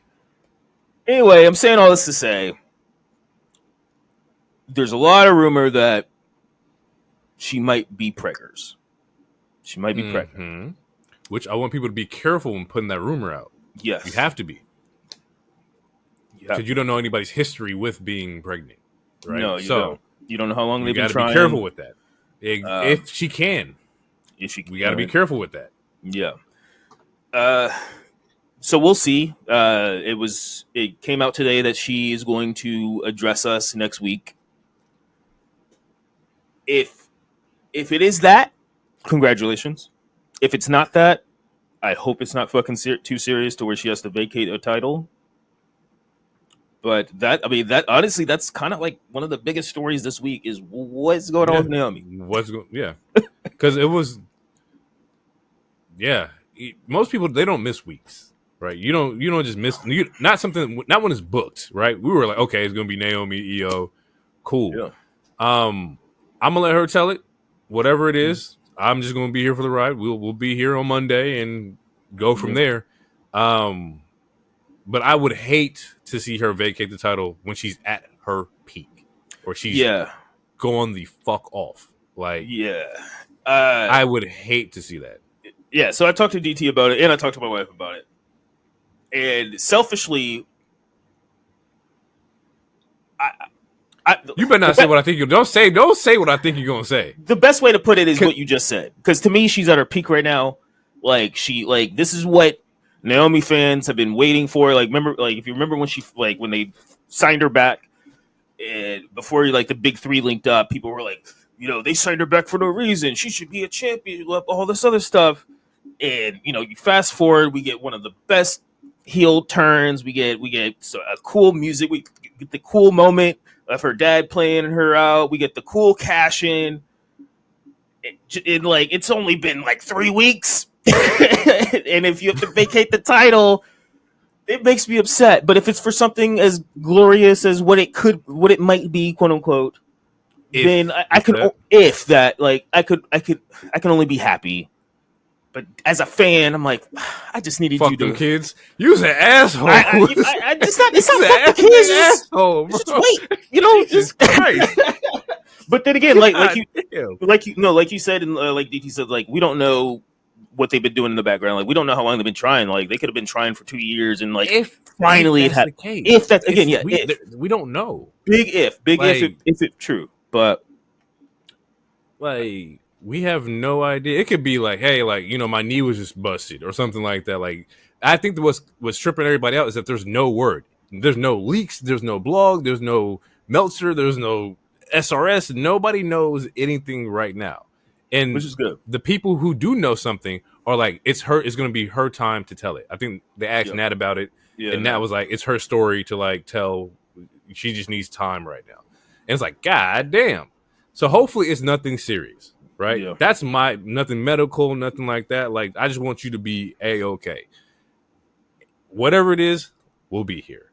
Anyway, I'm saying all this to say there's a lot of rumor that she might be preggers. She might be pregnant. Which I want people to be careful when putting that rumor out. Yes. You have to be. Because you don't know anybody's history with being pregnant. Right? No, you don't. You don't know how long they've been trying. You got to be careful with that. If she can. We got to be careful with that. Yeah. So we'll see. It came out today that she is going to address us next week. If it is that, congratulations. If it's not that, I hope it's not fucking too serious to where she has to vacate a title. But that honestly, that's kind of like one of the biggest stories this week is what's going on with Naomi. Because it was, most people, they don't miss weeks, right? You don't just miss, not when it's booked, right? We were like, okay, it's going to be Naomi, EO, cool. Yeah. I'm going to let her tell it, whatever it is. I'm just going to be here for the ride. We'll be here on Monday and go from there. But I would hate to see her vacate the title when she's at her peak or she's going the fuck off. Like, I would hate to see that. Yeah. So I talked to DT about it and I talked to my wife about it. And selfishly, you better not say what I think you don't say what I think you're gonna say. The best way to put it is what you just said. Because to me, she's at her peak right now. This is what Naomi fans have been waiting for. If you remember when they signed her back, and before the big three linked up, people were like, they signed her back for no reason. She should be a champion. All this other stuff. And you fast forward, we get one of the best heel turns. We get a cool music. We get the cool moment of her dad playing her out. We get the cool cash in. It's only been 3 weeks. And if you have to vacate the title, it makes me upset. But if it's for something as glorious as what it might be, quote unquote, then I can only be happy. But as a fan, I'm like, I just needed fuck you to. Them kids. You's an asshole. It's not fuck the kids. Asshole, just wait. Jesus Christ. But then again, like you said, and like DT said, we don't know what they've been doing in the background. We don't know how long they've been trying. They could have been trying for 2 years, and if finally it had. If that's again, we don't know. Big if it's true, but we have no idea. It could be hey, my knee was just busted or something like that. I think what's tripping everybody out is that there's no word. There's no leaks. There's no blog. There's no Meltzer. There's no SRS. Nobody knows anything right now. And which is good. The people who do know something are it's going to be her time to tell it. I think they asked Nat about it. Yeah, and Nat was it's her story to tell. She just needs time right now. And it's God damn. So hopefully it's nothing serious. Right? Yeah. That's nothing medical, nothing like that. I just want you to be A-okay. Whatever it is, we'll be here.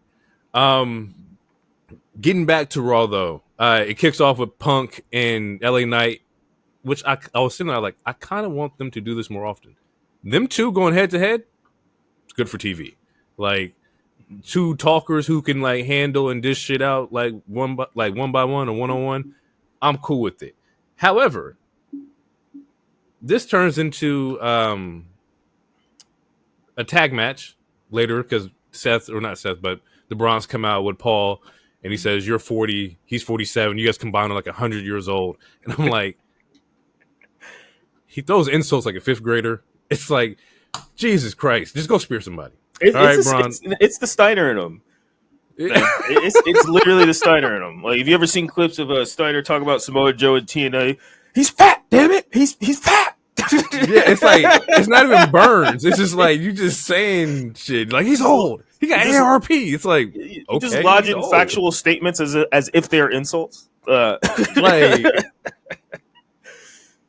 Getting back to Raw, though, it kicks off with Punk and LA Knight, which I was sitting there I kind of want them to do this more often. Them two going head to head, it's good for TV. Two talkers who can handle and dish shit out one by one or one-on-one. I'm cool with it. However, this turns into a tag match later because but the Bronx come out with Paul and he says, you're 40, he's 47. You guys combined are 100 years old. And I'm he throws insults like a fifth grader. It's Jesus Christ, just go spear somebody. It's the Steiner in him. It's literally the Steiner in him. Have you ever seen clips of Steiner talk about Samoa Joe and TNA? He's fat, damn it. He's fat. Yeah, it's like it's not even burns. It's just like you just saying shit. Like he's old. He got ARP. It's like You okay, just lodging factual statements as if they're insults. Like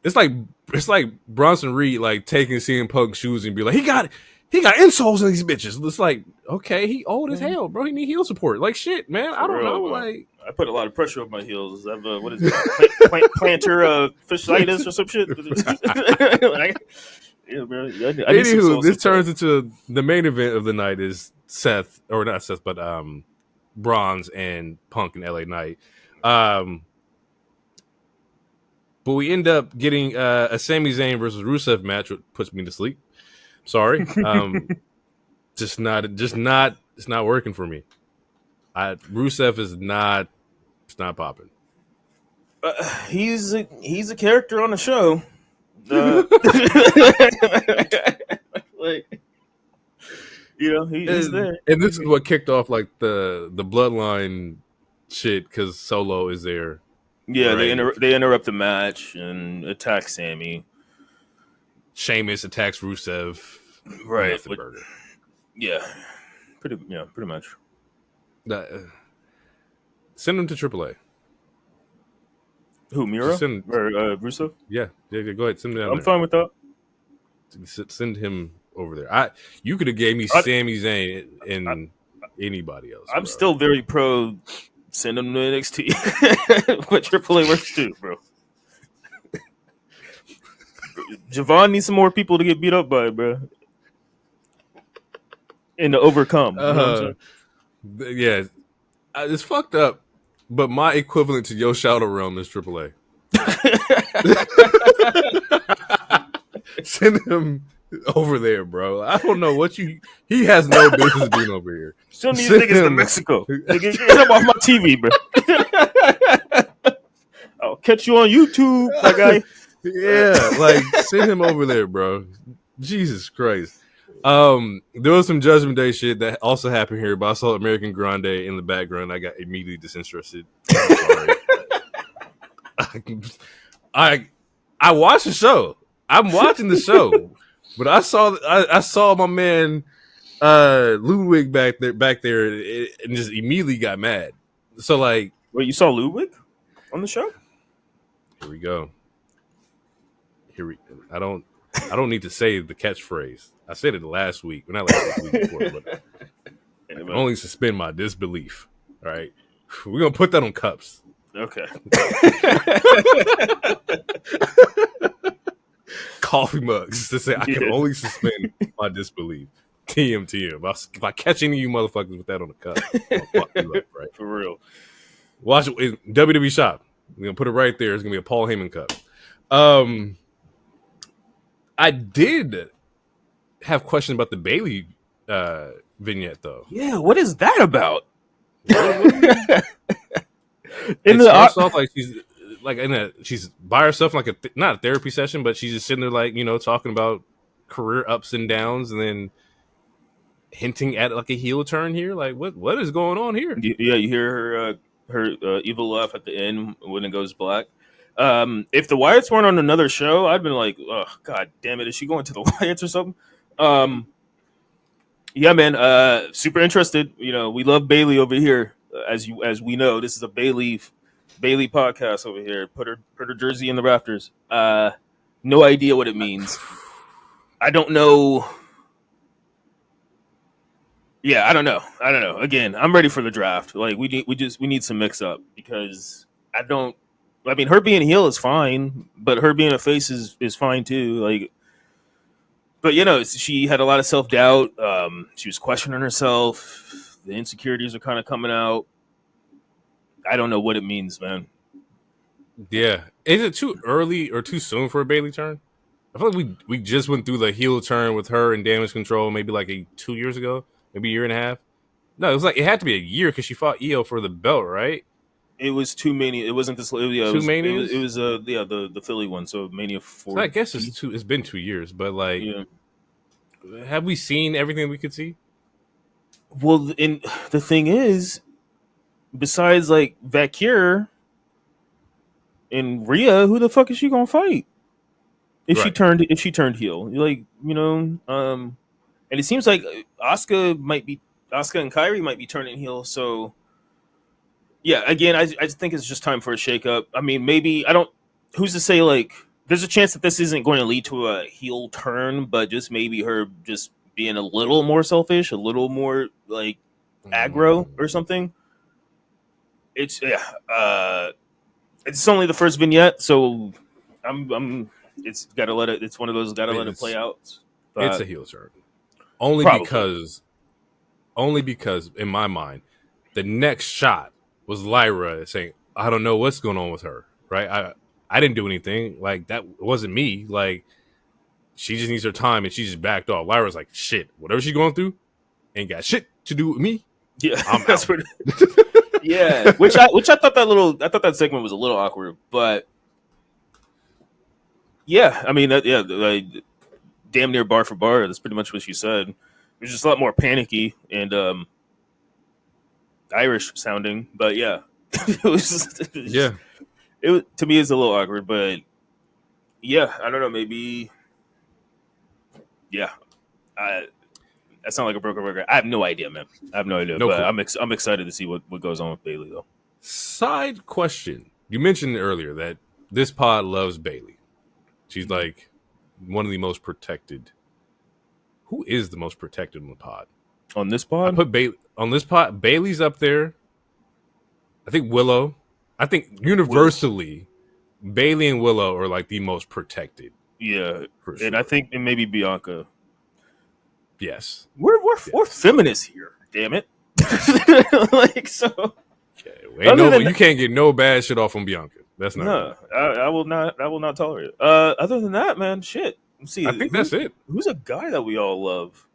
it's like Bronson Reed like taking CM Punk's shoes and be like he got insoles in these bitches. It's like okay, he old as hell, bro. He need heel support. Like shit, man. I don't know. Like I put a lot of pressure on my heels. I have what is it? Plantar fasciitis or some shit. Like, yeah, bro. Anywho, this turns into the main event of the night is Seth, or not Seth, but Bronze and Punk and LA Knight. But we end up getting a Sami Zayn versus Rusev match, which puts me to sleep. Sorry, it's not working for me. Rusev is not popping. He's a character on the show. Like, you know, he's there. And this is what kicked off like the bloodline shit because Solo is there. Yeah, right? they interrupt the match and attack Sammy. Sheamus attacks Rusev. Right. Yeah. Pretty much. Send him to AAA. Who, Miro? Or Rusev? Yeah, go ahead. Send him down I'm fine with that. Send him over there. You could have gave me Sami Zayn and anybody else. I'm still very pro send him to NXT. But AAA works too, bro. Javon needs some more people to get beat up by, bro. And to overcome. You know what I'm saying? Yeah. It's fucked up, but my equivalent to Yo Shadow Realm is AAA. Send him over there, bro. I don't know what he has no business being over here. Still need niggas to Mexico. Get him off my TV, bro. I'll catch you on YouTube, my guy. Yeah, like send him over there, bro. Jesus Christ. There was some Judgment Day shit that also happened here, but I saw American Grande in the background. I got immediately disinterested. I'm sorry. I watched the show. I'm watching the show, but I saw my man Ludwig back there, and just immediately got mad. So like, wait, you saw Ludwig on the show? Here we go. I don't need to say the catchphrase. I said it last week. Well, not last week, the week before, but I can only suspend my disbelief. All right, we're gonna put that on cups. Okay. Coffee mugs to say I can only suspend my disbelief. TM. If I catch any of you motherfuckers with that on the cup, I'll fuck you up, right? For real. Watch it. WWE shop. We're gonna put it right there. It's gonna be a Paul Heyman cup. I did have questions about the Bailey vignette, though. Yeah, what is that about? Starts off like she's by herself, like not a therapy session, but she's just sitting there, like talking about career ups and downs, and then hinting at like a heel turn here. Like, what is going on here? Yeah, you hear her evil laugh at the end when it goes black. If the Wyatts weren't on another show, I'd been like, oh, god damn it, is she going to the Wyatts or something? Yeah, man, super interested. We love Bailey over here. As we know, this is a Bailey podcast over here. Put her jersey in the rafters. No idea what it means. I don't know. Yeah, I don't know. Again, I'm ready for the draft. Like we need some mix up because her being a heel is fine, but her being a face is fine too. Like, but she had a lot of self-doubt. She was questioning herself. The insecurities are kind of coming out. I don't know what it means, man. Yeah. Is it too early or too soon for a Bailey turn? I feel like we just went through the heel turn with her and Damage Control maybe like 2 years ago, maybe a year and a half. No, it had to be a year because she fought Io for the belt, right? It was too many. It wasn't this. Yeah, Two Manias? It was the Philly one. So Mania 4. So I guess it's been 2 years, but like, have we seen everything we could see? Well, and the thing is, besides like Vakir and Rhea, who the fuck is she gonna fight? if Right. she turned heel, like, and it seems like Asuka and Kyrie might be turning heel. So yeah, again, I just think it's just time for a shakeup. I mean, maybe I don't. Who's to say? Like, there's a chance that this isn't going to lead to a heel turn, but just maybe her just being a little more selfish, a little more like aggro or something. It's it's only the first vignette, so I'm it's gotta let it. It's one of those gotta let it play out. But It's a heel turn. Only probably. because in my mind, the next shot was Lyra saying, "I don't know what's going on with her." Right? I didn't do anything. Like, that wasn't me. Like, she just needs her time, and she just backed off. Lyra's like, "Shit, whatever she's going through, ain't got shit to do with me. Yeah, I'm that's out." what. Yeah, which I thought that segment was a little awkward, but yeah, I mean, like, damn near bar for bar. That's pretty much what she said. It was just a lot more panicky and Irish sounding, but yeah, Yeah. to me it's a little awkward, but yeah, I don't know, maybe yeah, that sounds like a broken record. I have no idea, man. I have no idea, No but clue. I'm excited to see what goes on with Bailey though. Side question. You mentioned earlier that this pod loves Bailey. She's like one of the most protected. Who is the most protected on the pod? On this I pod, put Bailey on this pod. Bailey's up there. I think Willow. I think universally, Bailey and Willow are like the most protected. yeah, For and sure. I think and maybe Bianca. Yes. We're feminists here, damn it. Like so. You can't get no bad shit off on Bianca. That's not No, real. I will not. I will not tolerate it. Other than that, man, shit. Let's see. I think that's it. Who's a guy that we all love?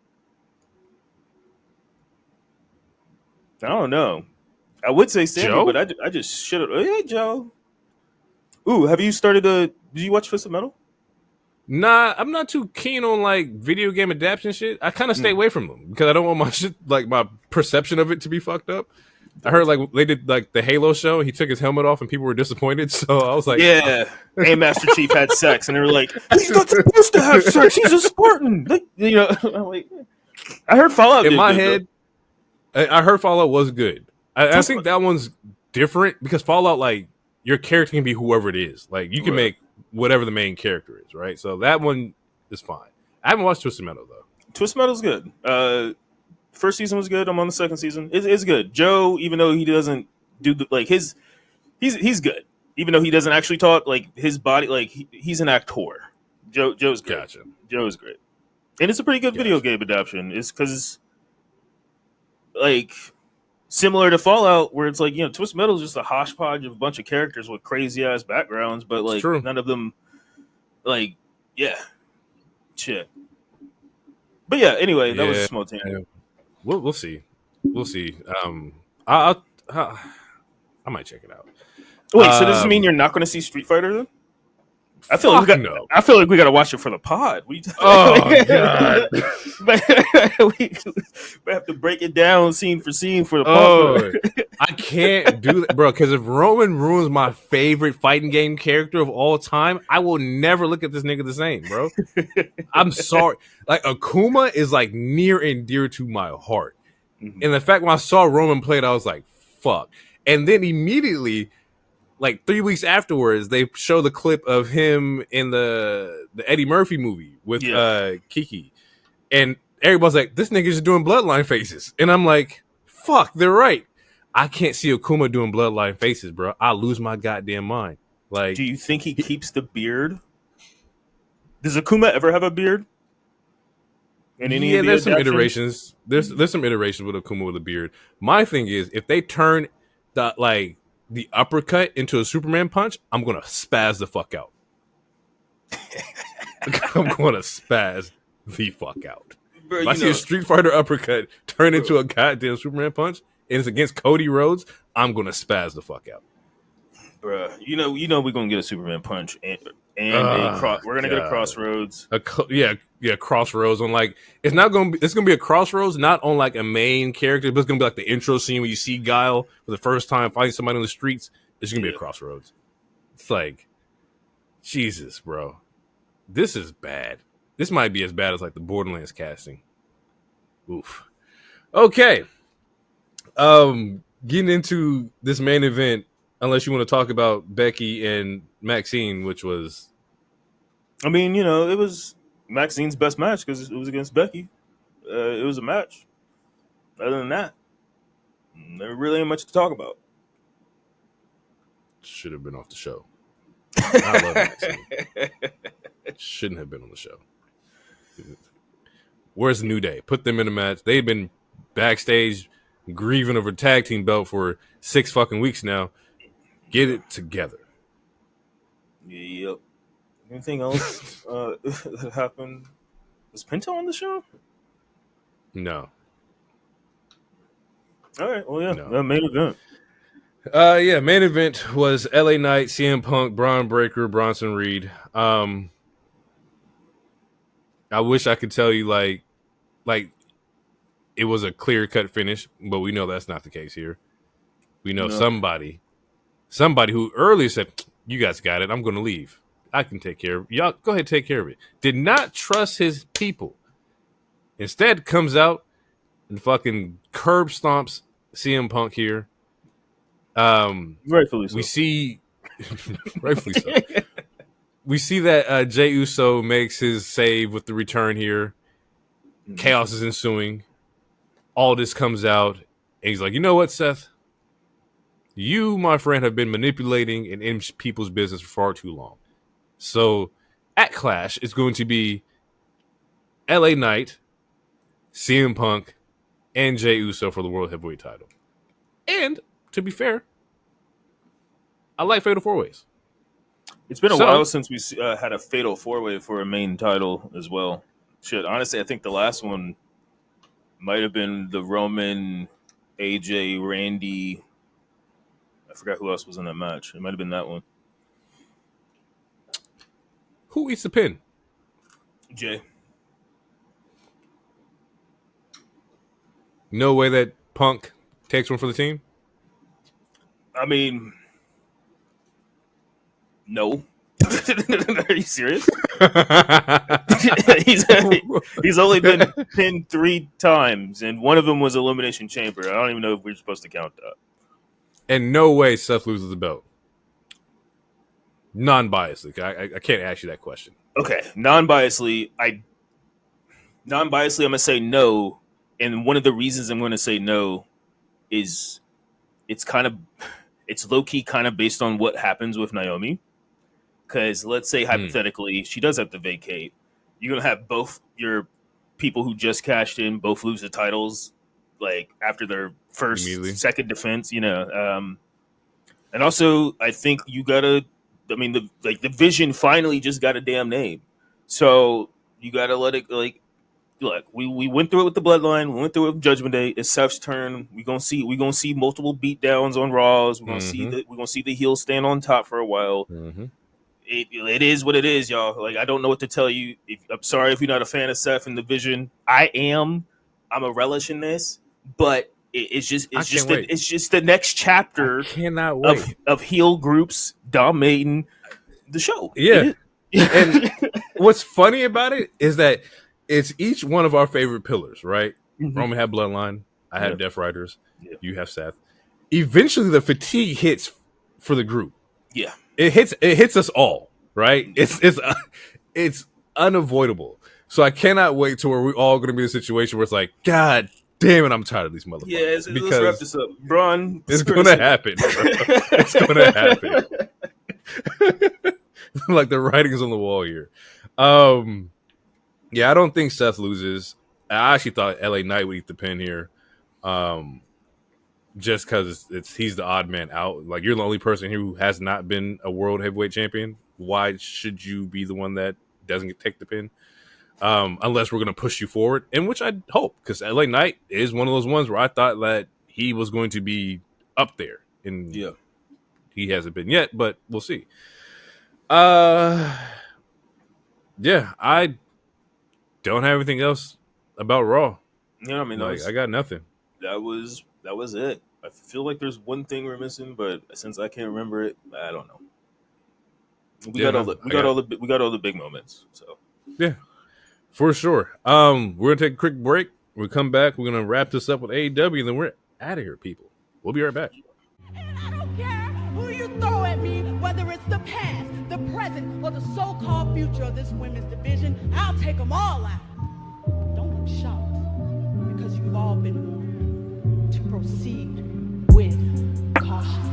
I don't know. I would say Sammy, Joe? but I just shit it. Oh, yeah, Joe. Ooh, have you started a? Did you watch Fist of Metal? Nah, I'm not too keen on like video game adaptation shit. I kind of stay away from them because I don't want my shit, like my perception of it, to be fucked up. I heard like they did like the Halo show. He took his helmet off and people were disappointed. So I was like, Yeah, and Master Chief had sex, and they were like, "He's not supposed to have sex. He's a Spartan." Like, I'm like, I heard Fallout. in did my good, head, I heard Fallout was good. I think that one's different because Fallout, like, your character can be whoever it is. Like, you can Right. make whatever the main character is, right? So that one is fine. I haven't watched Twisted Metal though. Twist Metal's good. First season was good. I'm on the second season. It's good. Joe, even though he doesn't do like he's good. Even though he doesn't actually talk, like his body, like he's an actor. Joe's great. Gotcha. Joe's great, and it's a pretty good video game adaptation. It's because like similar to Fallout, where it's like Twist Metal is just a hodgepodge of a bunch of characters with crazy ass backgrounds, but like true. none of them, like shit. But yeah, anyway, that was a small tangent. We'll see. We'll see. I might check it out. Wait, so does this mean you're not going to see Street Fighter then? I feel like no. I feel like we got to watch it for the pod. Oh god. we have to break it down scene for scene for the Oh, pod. I can't do that, bro. Because if Roman ruins my favorite fighting game character of all time, I will never look at this nigga the same, bro. I'm sorry. Like, Akuma is like near and dear to my heart, and the fact when I saw Roman play it, I was like, "Fuck!" And then immediately, like 3 weeks afterwards, they show the clip of him in the Eddie Murphy movie with Kiki, and everybody's like, "This nigga's just doing bloodline faces," and I'm like, "Fuck, they're right." I can't see Akuma doing bloodline faces, bro. I lose my goddamn mind. Like, Do you think he keeps the beard? Does Akuma ever have a beard? In any of the there's some adaptations? iterations. There's some iterations with Akuma with a beard. My thing is, if they turn the uppercut into a Superman punch, I'm gonna spaz the fuck out. I'm gonna spaz the fuck out. Bro, If I see a Street Fighter uppercut turn into a goddamn Superman punch and it's against Cody Rhodes, I'm gonna spaz the fuck out. Bruh, you know we're gonna get a Superman punch and we're gonna get a Crossroads. Crossroads on like it's gonna be a Crossroads, not on like a main character, but it's gonna be like the intro scene where you see Guile for the first time fighting somebody on the streets. It's gonna be a Crossroads. It's like, Jesus, bro. This is bad. This might be as bad as like the Borderlands casting. Oof. Okay. Getting into this main event, unless you want to talk about Becky and Maxine, which was, I mean, you know, it was Maxine's best match because it was against Becky. It was a match. Other than that, there really ain't much to talk about. should have been off the show. I love Maxine. Shouldn't have been on the show. Where's the New Day? Put them in a match. They've been backstage grieving over tag team belt for 6 fucking weeks now. Get it together. Yep. Anything else that happened? Was Pinto on the show? No. All right. Well, yeah. No. Main event. Main event was LA Knight, CM Punk, Braun Breaker, Bronson Reed. I wish I could tell you like it was a clear-cut finish, but we know that's not the case here. We know somebody who earlier said, "You guys got it. I'm going to leave. I can take care of it. Y'all go ahead and take care of it." Did not trust his people. Instead, comes out and fucking curb stomps CM Punk here. Rightfully so. We see, rightfully so. We see that Jey Uso makes his save with the return here. Chaos is ensuing. All this comes out, and he's like, "You know what, Seth? You, my friend, have been manipulating and in people's business for far too long. So, at Clash, it's going to be LA Knight, CM Punk, and Jey Uso for the World Heavyweight title. And, to be fair, I like Fatal 4-Ways. It's been a while since we had a Fatal 4-Way for a main title as well. Shit, honestly, I think the last one might have been the Roman, AJ, Randy. I forgot who else was in that match. It might have been that one. Who eats the pin? Jay. No way that Punk takes one for the team? I mean, no. Are you serious? he's only been pinned 3 times, and one of them was Elimination Chamber. I don't even know if we're supposed to count that. And no way Seth loses the belt. Non-biasedly. I can't ask you that question. Okay, non-biasedly, I'm going to say no, and one of the reasons I'm going to say no is it's low-key kind of based on what happens with Naomi. Because let's say hypothetically she does have to vacate, you're gonna have both your people who just cashed in both lose the titles like after their second defense, you know. And also I think you gotta. I mean, the Vision finally just got a damn name, so you gotta let it like. Look, we went through it with the Bloodline. We went through it with Judgment Day. It's Seth's turn. We're gonna see multiple beatdowns on Raws. We're gonna see the heels stand on top for a while. Mm-hmm. It is what it is, y'all. Like, I don't know what to tell you. I'm sorry if you're not a fan of Seth and the Vision. I am. I'm a relish in this, but it's just the next chapter. I cannot wait of heel groups dominating the show. Yeah, and what's funny about it is that it's each one of our favorite pillars, right? Mm-hmm. Roman had Bloodline. I have Death Riders. Yeah. You have Seth. Eventually, the fatigue hits for the group. Yeah. It hits us all, right? It's unavoidable. So I cannot wait to where we're all going to be in a situation where it's like, God damn it, I'm tired of these motherfuckers. Yeah, let's wrap this up. Braun, it's going to happen, bro. It's going to happen. Like the writing's on the wall here. Yeah, I don't think Seth loses. I actually thought LA Knight would eat the pin here. Just because he's the odd man out. Like, you're the only person here who has not been a world heavyweight champion. Why should you be the one that doesn't take the pin? Unless we're going to push you forward, and which I hope, because LA Knight is one of those ones where I thought that he was going to be up there, and he hasn't been yet, but we'll see. Yeah, I don't have anything else about Raw. Yeah, I mean, I got nothing. That was it. I feel like there's one thing we're missing, but since I can't remember it, I don't know. We got all the big moments. So yeah, for sure. We're gonna take a quick break. We'll come back. We're gonna wrap this up with AEW, and then we're out of here, people. We'll be right back. And I don't care who you throw at me, whether it's the past, the present, or the so-called future of this women's division. I'll take them all out. Don't look shocked, because you've all been warned to proceed with caution.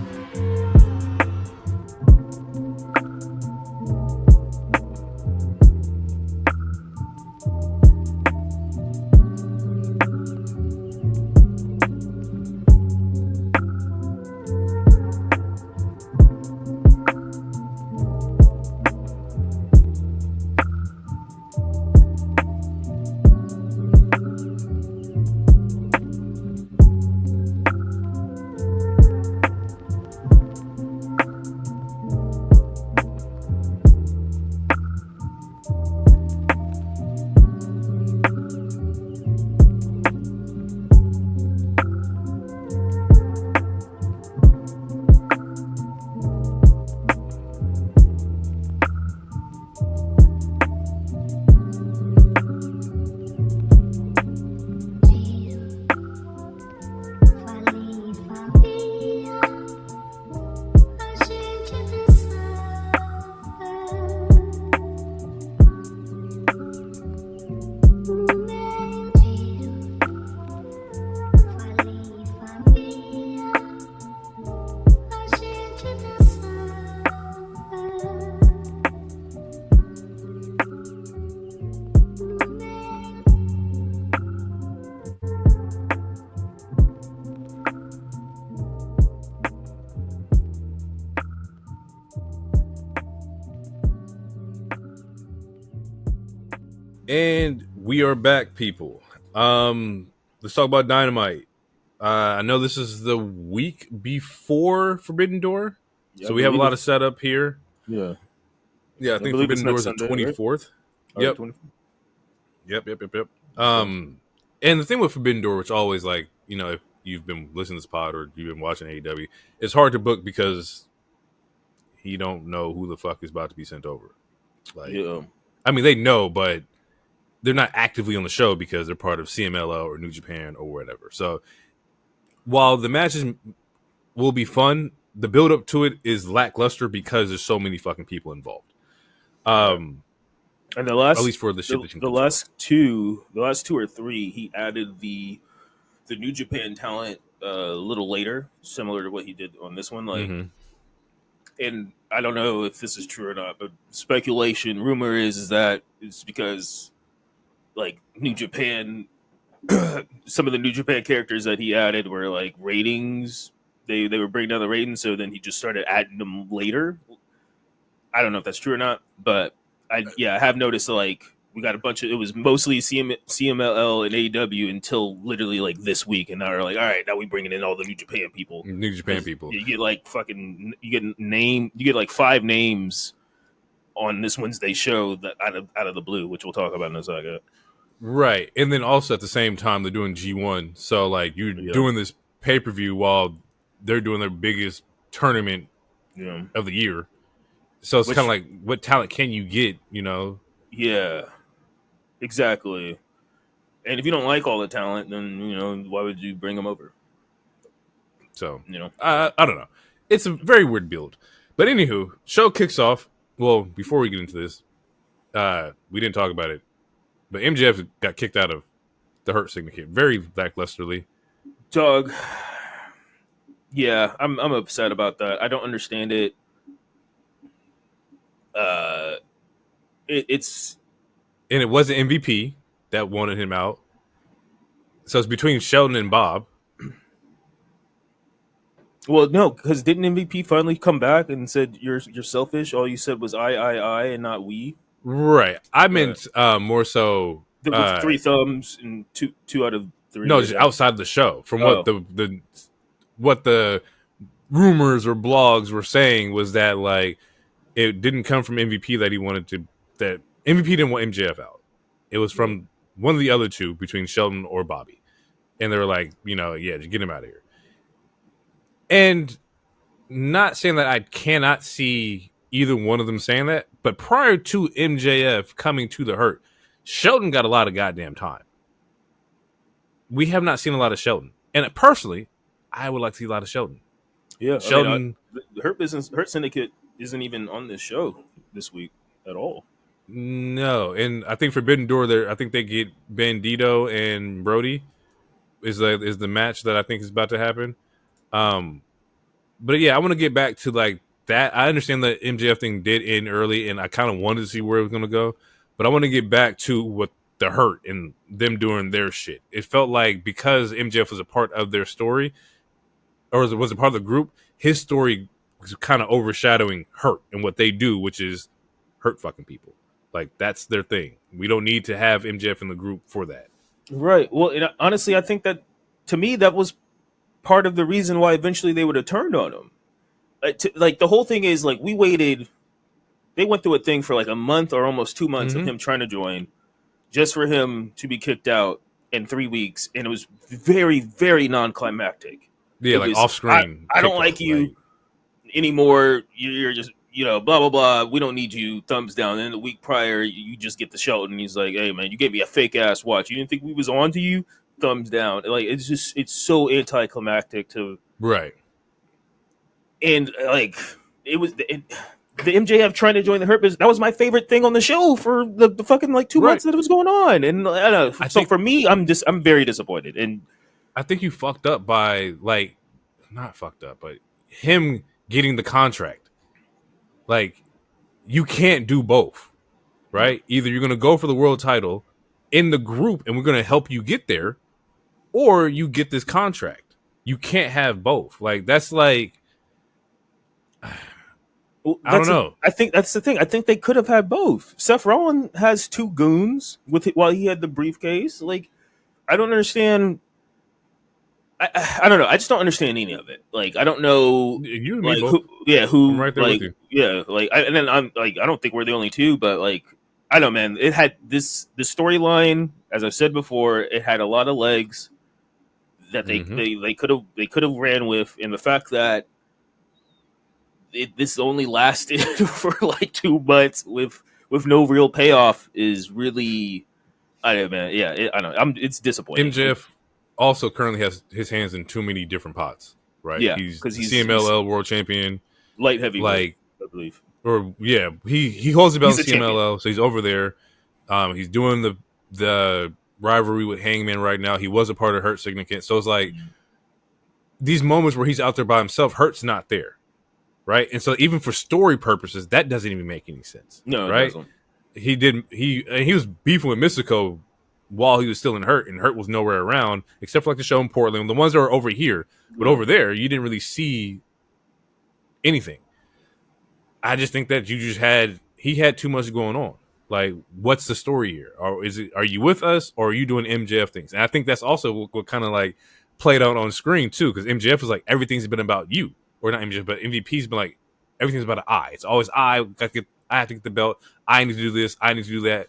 And we are back, people. Let's talk about Dynamite. I know this is the week before Forbidden Door, so we have a lot of setup here. Yeah, I think Forbidden Door is the 24th. Right? Yep. 24th? Yep. And the thing with Forbidden Door, which always, like, you know, if you've been listening to this pod or you've been watching AEW, it's hard to book because you don't know who the fuck is about to be sent over. Like, Yeah. I mean, they know, but they're not actively on the show because they're part of CMLL or New Japan or whatever. So while the matches will be fun, the build up to it is lackluster because there's so many fucking people involved. And the last, at least for the shit that you can the last two or three, he added the New Japan talent a little later, similar to what he did on this one. Like, and I don't know if this is true or not, but speculation, rumor is that it's because, like, New Japan, some of the New Japan characters that he added were like ratings. They were bringing down the ratings, so then he just started adding them later. I don't know if that's true or not, but I have noticed, like, we got a bunch of, it was mostly CMLL and AEW until literally like this week, and now we're like, all right, now we bringing in all the New Japan people. You get like you get like 5 names on this Wednesday show that out of the blue, which we'll talk about in a second. Right. And then also at the same time, they're doing G1. So, like, you're doing this pay-per-view while they're doing their biggest tournament of the year. So it's kind of like, what talent can you get, you know? Yeah, exactly. And if you don't like all the talent, then, you know, why would you bring them over? So, you know, I don't know. It's a very weird build. But anywho, show kicks off. Well, before we get into this, we didn't talk about it, but MJF got kicked out of the Hurt Syndicate very lacklusterly. Dog. Yeah, I'm upset about that. I don't understand it. It's and it wasn't MVP that wanted him out. So it's between Sheldon and Bob. Well, no, because didn't MVP finally come back and said you're selfish? All you said was I, and not we. Right. I meant more so with 3 thumbs and two out of 3. No, just outside the show. From what the rumors or blogs were saying was that, like, it didn't come from MVP that he wanted to. That MVP didn't want MJF out. It was from one of the other two, between Sheldon or Bobby, and they were like, you know, just get him out of here. And not saying that I cannot see either one of them saying that. But prior to MJF coming to the Hurt, Shelton got a lot of goddamn time. We have not seen a lot of Shelton. And personally, I would like to see a lot of Shelton. Yeah, Shelton. the Hurt Syndicate isn't even on this show this week at all. No, and I think Forbidden Door there. I think they get Bandito and Brody is the match that I think is about to happen. But yeah, I want to get back to like that. I understand the MJF thing did end early, and I kind of wanted to see where it was going to go. But I want to get back to what the Hurt and them doing their shit. It felt like because MJF was a part of their story, or was a part of the group, his story was kind of overshadowing Hurt and what they do, which is hurt fucking people. Like, that's their thing. We don't need to have MJF in the group for that. Right. Well, honestly, I think that, to me, that was part of the reason why eventually they would have turned on him. Like, the whole thing is, like, we waited. They went through a thing for, like, a month or almost 2 months of him trying to join just for him to be kicked out in 3 weeks. And it was very, very non-climactic. Yeah, like off-screen. I don't like you anymore. You're just... blah, blah, blah. We don't need you. Thumbs down. And the week prior, you just get the Shelton. He's like, hey, man, you gave me a fake-ass watch. You didn't think we was on to you? Thumbs down. Like, it's so anticlimactic to... Right. And, like, the MJF trying to join the Hurt Business, that was my favorite thing on the show for the fucking, like, 2 months that it was going on. And, I don't know. So, for me, I'm very disappointed. And I think you fucked up by, like... Not fucked up, but him getting the contract. Like, you can't do both, right? Either you're going to go for the world title in the group and we're going to help you get there, or you get this contract. You can't have both. Like, that's like, I don't know. I think that's the thing. I think they could have had both. Seth Rollins has 2 goons while he had the briefcase. Like, I don't understand. I don't know. I just don't understand any of it. Like, I don't know. You and like, me both. who? I'm right there like, with you. Yeah, like, and then I'm like, I don't think we're the only 2, but like, I don't know, man. It had the storyline, as I've said before, it had a lot of legs that they could have ran with, and the fact that this only lasted for like 2 months with no real payoff is really, I don't know, man. Yeah, I don't know. It's disappointing. MJF also currently has his hands in too many different pots, right? Yeah, he's CMLL world champion, light heavyweight, like, I believe. Or yeah, he holds the belt in CMLL, so he's over there. He's doing the rivalry with Hangman right now. He was a part of Hurt Syndicate, so it's like these moments where he's out there by himself, Hurt's not there, right? And so even for story purposes, that doesn't even make any sense. No, right? It doesn't. He was beefing with Mystico while he was still in Hurt, and Hurt was nowhere around except for like the show in Portland. The ones that are over here, but over there, you didn't really see anything. I just think that he had too much going on. Like, what's the story here? Or are you with us, or are you doing MJF things? And I think that's also what kind of like played out on screen too, because MJF was like, everything's been about you, or not MJF, but MVP's been like, everything's about an I. It's always I have to get the belt. I need to do this. I need to do that.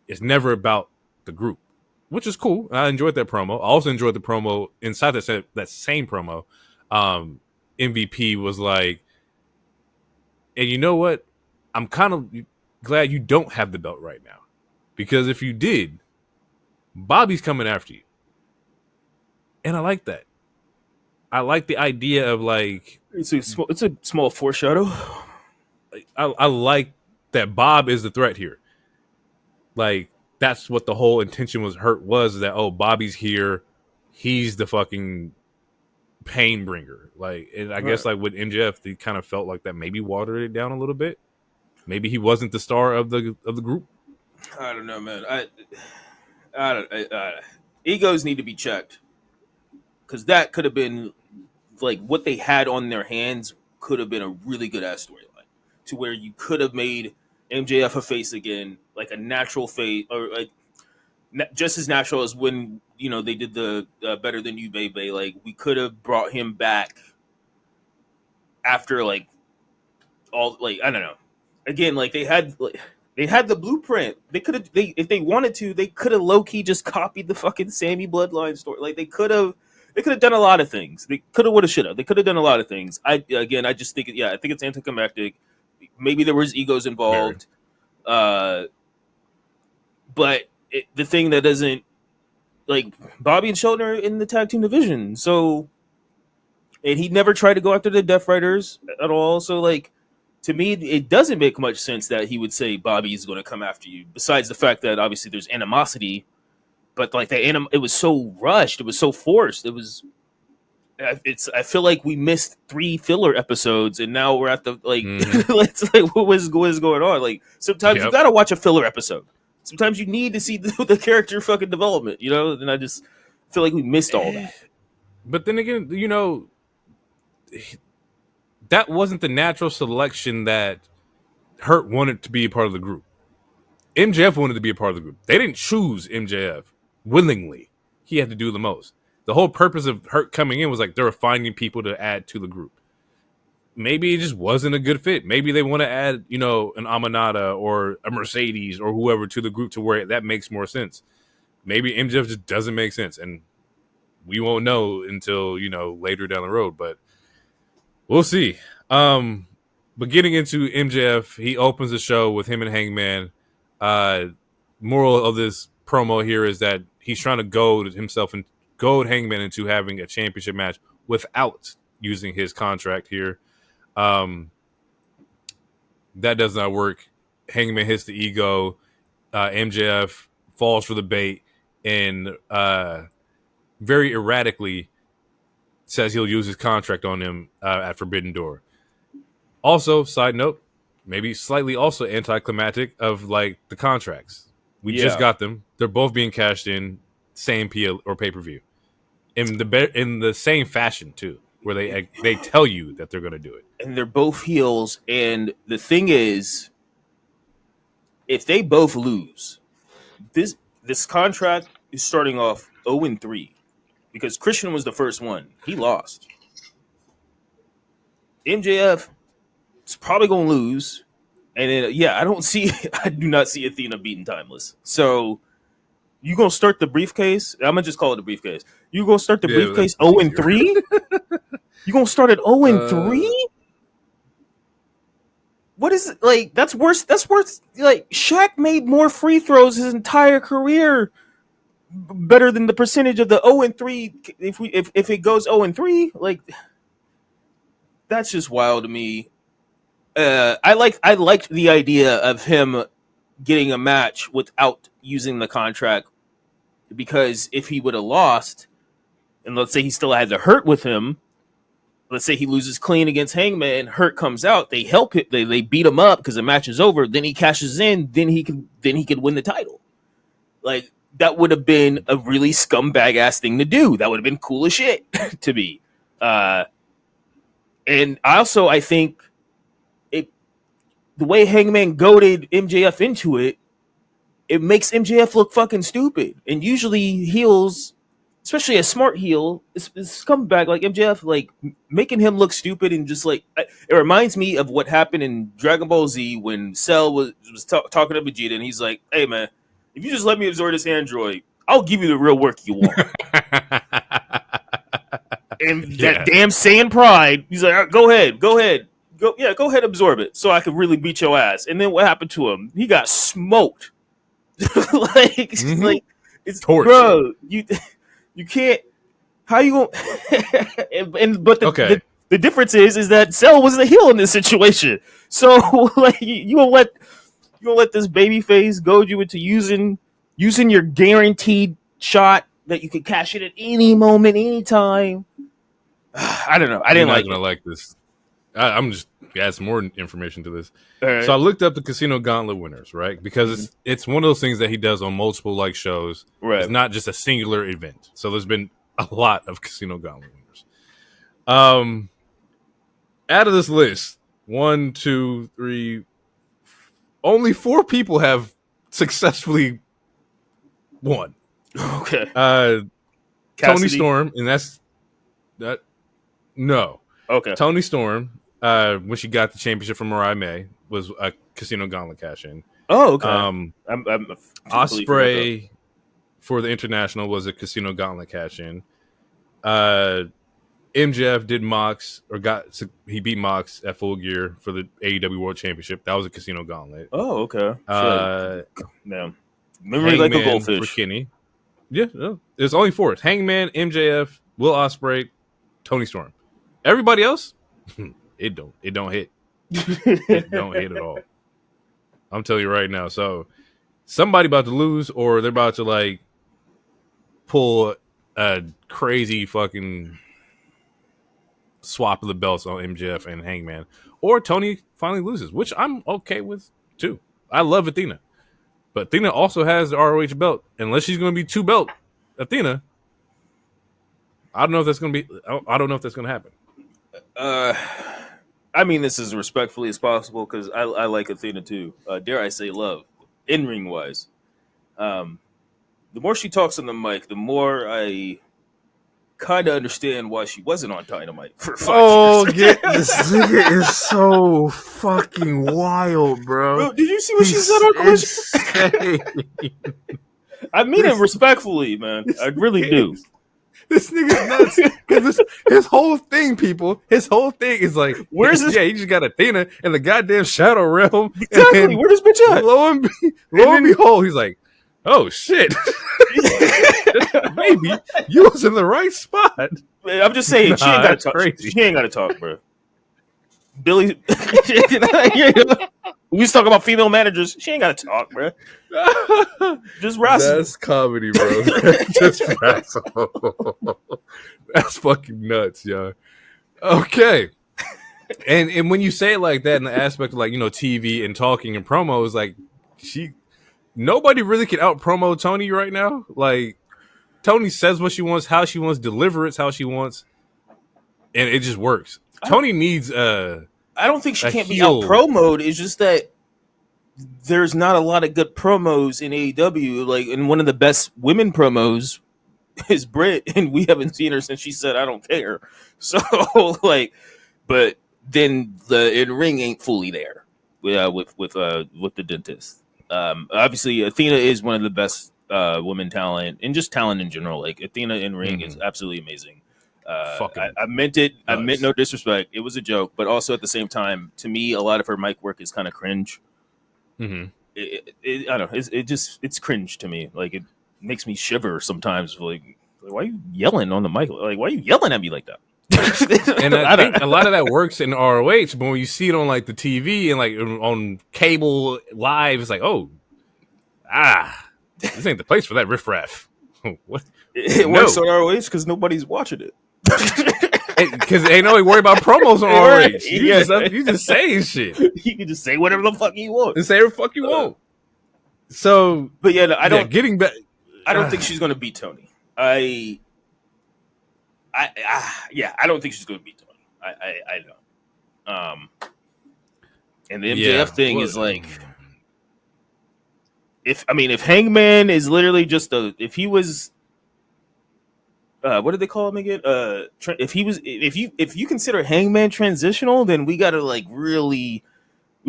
It's never about the group, which is cool. I enjoyed that promo. I also enjoyed the promo inside that same promo. MVP was like, and you know what? I'm kind of glad you don't have the belt right now, because if you did, Bobby's coming after you. And I like that. I like the idea of like, it's a small foreshadow. I like that Bob is the threat here. Like, that's what the whole intention was that, oh, Bobby's here. He's the fucking pain bringer. Like, and I guess like with MJF, he kind of felt like that maybe watered it down a little bit. Maybe he wasn't the star of the group. I don't know, man. Egos need to be checked, because that could have been like what they had on their hands could have been a really good ass storyline, to where you could have made MJF a face again, like a natural face, or like just as natural as when they did the Better Than You, Baby. Like, we could have brought him back after like all, like, I don't know. Again, like they had the blueprint. They could have, if they wanted to, they could have low key just copied the fucking Sammy Bloodline story. Like, they could have done a lot of things. They could have, would have, should have. They could have done a lot of things. I just think, I think it's anticlimactic. maybe there was egos involved. But the thing that doesn't, like, Bobby and Shelton are in the tag team division, so, and he never tried to go after the Death Riders at all. So, like, to me, it doesn't make much sense that he would say Bobby's going to come after you. Besides the fact that obviously there's animosity, but like it was so rushed, it was so forced. I feel like we missed 3 filler episodes, and now we're at the like. It's like what is going on? Like sometimes you gotta watch a filler episode. Sometimes you need to see the character fucking development, you know. And I just feel like we missed all that. But then again, you know, that wasn't the natural selection that Hurt wanted to be a part of the group. MJF wanted to be a part of the group. They didn't choose MJF willingly. He had to do the most. The whole purpose of Hurt coming in was like they were finding people to add to the group. Maybe it just wasn't a good fit. Maybe they want to add, you know, an Amanada or a Mercedes or whoever to the group to where that makes more sense. Maybe MJF just doesn't make sense, and we won't know until, you know, later down the road, but we'll see. But getting into MJF, he opens the show with him and Hangman. Moral of this promo here is that he's trying to goad Hangman into having a championship match without using his contract here. That does not work. Hangman hits the ego. MJF falls for the bait and very erratically says he'll use his contract on him at Forbidden Door. Also, side note, maybe slightly also anticlimactic of like the contracts. We just got them. They're both being cashed in, same PL or pay-per-view. In the same fashion too, where they tell you that they're going to do it. And they're both heels, and the thing is, if they both lose, this contract is starting off 0-3 because Christian was the first one. He lost. MJF is probably going to lose, and then, I do not see Athena beating Timeless. So you gonna start the briefcase? I'm gonna just call it the briefcase. You gonna start the briefcase 0-3? You gonna start at 0-3? What is it like? That's worse. That's worse. Like Shaq made more free throws his entire career, better than the percentage of the 0-3. If it goes 0-3, like that's just wild to me. I liked the idea of him getting a match without using the contract, because if he would have lost, and let's say he still had the Hurt with him, let's say he loses clean against Hangman, Hurt comes out, they help it, they beat him up because the match is over, then he cashes in, then he could win the title. Like that would have been a really scumbag ass thing to do. That would have been cool as shit to me. And also I think the way Hangman goaded MJF into it, it makes MJF look fucking stupid. And usually heels, especially a smart heel, is scumbag like MJF, like making him look stupid and just like it reminds me of what happened in Dragon Ball Z when Cell was talking to Vegeta, and he's like, "Hey man, if you just let me absorb this android, I'll give you the real work you want." And that damn Saiyan pride, he's like, "Go ahead, go ahead, absorb it, so I can really beat your ass." And then what happened to him? He got smoked. Like it's torture. Bro, you can't. How you gonna? The difference is that Cell was the heel in this situation. So like you gonna let this baby face goad you into using your guaranteed shot that you can cash it at any moment, anytime. I don't know. I didn't like this. I'm just add some more information to this. Right. So I looked up the Casino Gauntlet winners, right? Because it's one of those things that he does on multiple like shows. Right. It's not just a singular event. So there's been a lot of Casino Gauntlet winners. Out of this list, 1, 2, 3, only 4 people have successfully won. Okay. Tony Storm, and that's that. No. Okay. Tony Storm, when she got the championship from Mariah May, was a Casino Gauntlet cash-in. Oh, okay. I'm Ospreay for the International was a Casino Gauntlet cash-in. MJF did Mox he beat Mox at Full Gear for the AEW World Championship. That was a Casino Gauntlet. Oh, okay. Man, memory Hangman like a goldfish. for Kenny. Yeah, no, it's only 4. Hangman, MJF, Will Ospreay, Tony Storm. Everybody else, it don't hit. It don't hit at all. I'm telling you right now. So somebody about to lose, or they're about to like pull a crazy fucking swap of the belts on MJF and Hangman, or Tony finally loses, which I'm okay with too. I love Athena, but Athena also has the ROH belt. Unless she's going to be 2-belt Athena, I don't know if that's going to be. I don't know if that's going to happen. I mean this as respectfully as possible because I like Athena too. Dare I say, love in ring wise. The more she talks on the mic, the more I kind of understand why she wasn't on Dynamite for 5 years. This nigga is so fucking wild, bro. Did you see what she said on Collision? I mean it respectfully, man. I really do. This nigga's nuts. His whole thing, people. His whole thing is like, where's this? Yeah, he just got Athena in the goddamn Shadow Realm. Exactly. Where this bitch at? Lo and behold, he's like, oh shit. Maybe you was in the right spot. I'm just saying, she ain't got to talk. Crazy. She ain't got to talk, bro. Billy, we was talking about female managers. She ain't got to talk, bro. Just wrestle. That's comedy, bro. Just wrestle. That's fucking nuts, yo. Okay. And when you say it like that in the aspect of like, TV and talking and promos, like nobody really can out promo Tony right now. Like Tony says what she wants, how she wants, deliver it how she wants, and it just works. Tony needs I don't think she can't be out promoed. It's just that there's not a lot of good promos in AEW. Like, and one of the best women promos is Britt, and we haven't seen her since she said I don't care. So like, but then the in ring ain't fully there with the dentist. Obviously, Athena is one of the best women talent and just talent in general. Like Athena in ring is absolutely amazing. I meant it. Nice. I meant no disrespect. It was a joke, but also at the same time, to me, a lot of her mic work is kind of cringe. I don't know. It's cringe to me. Like it makes me shiver sometimes. Like why are you yelling on the mic? Like why are you yelling at me like that? And I think a lot of that works in ROH, but when you see it on like the TV and like on cable live, it's like, this ain't the place for that riffraff. What? It works on ROH because nobody's watching it. Because they ain't only worry about promos on ROH. You just saying shit. You can just say whatever the fuck you want. And say whatever the fuck you want. So, but yeah, I don't. Getting back, I don't think she's gonna beat Tony. I don't think she's gonna beat Tony. I don't. And the MJF thing is like, if Hangman is literally just if he was. What did they call him again? If you consider Hangman transitional, then we gotta we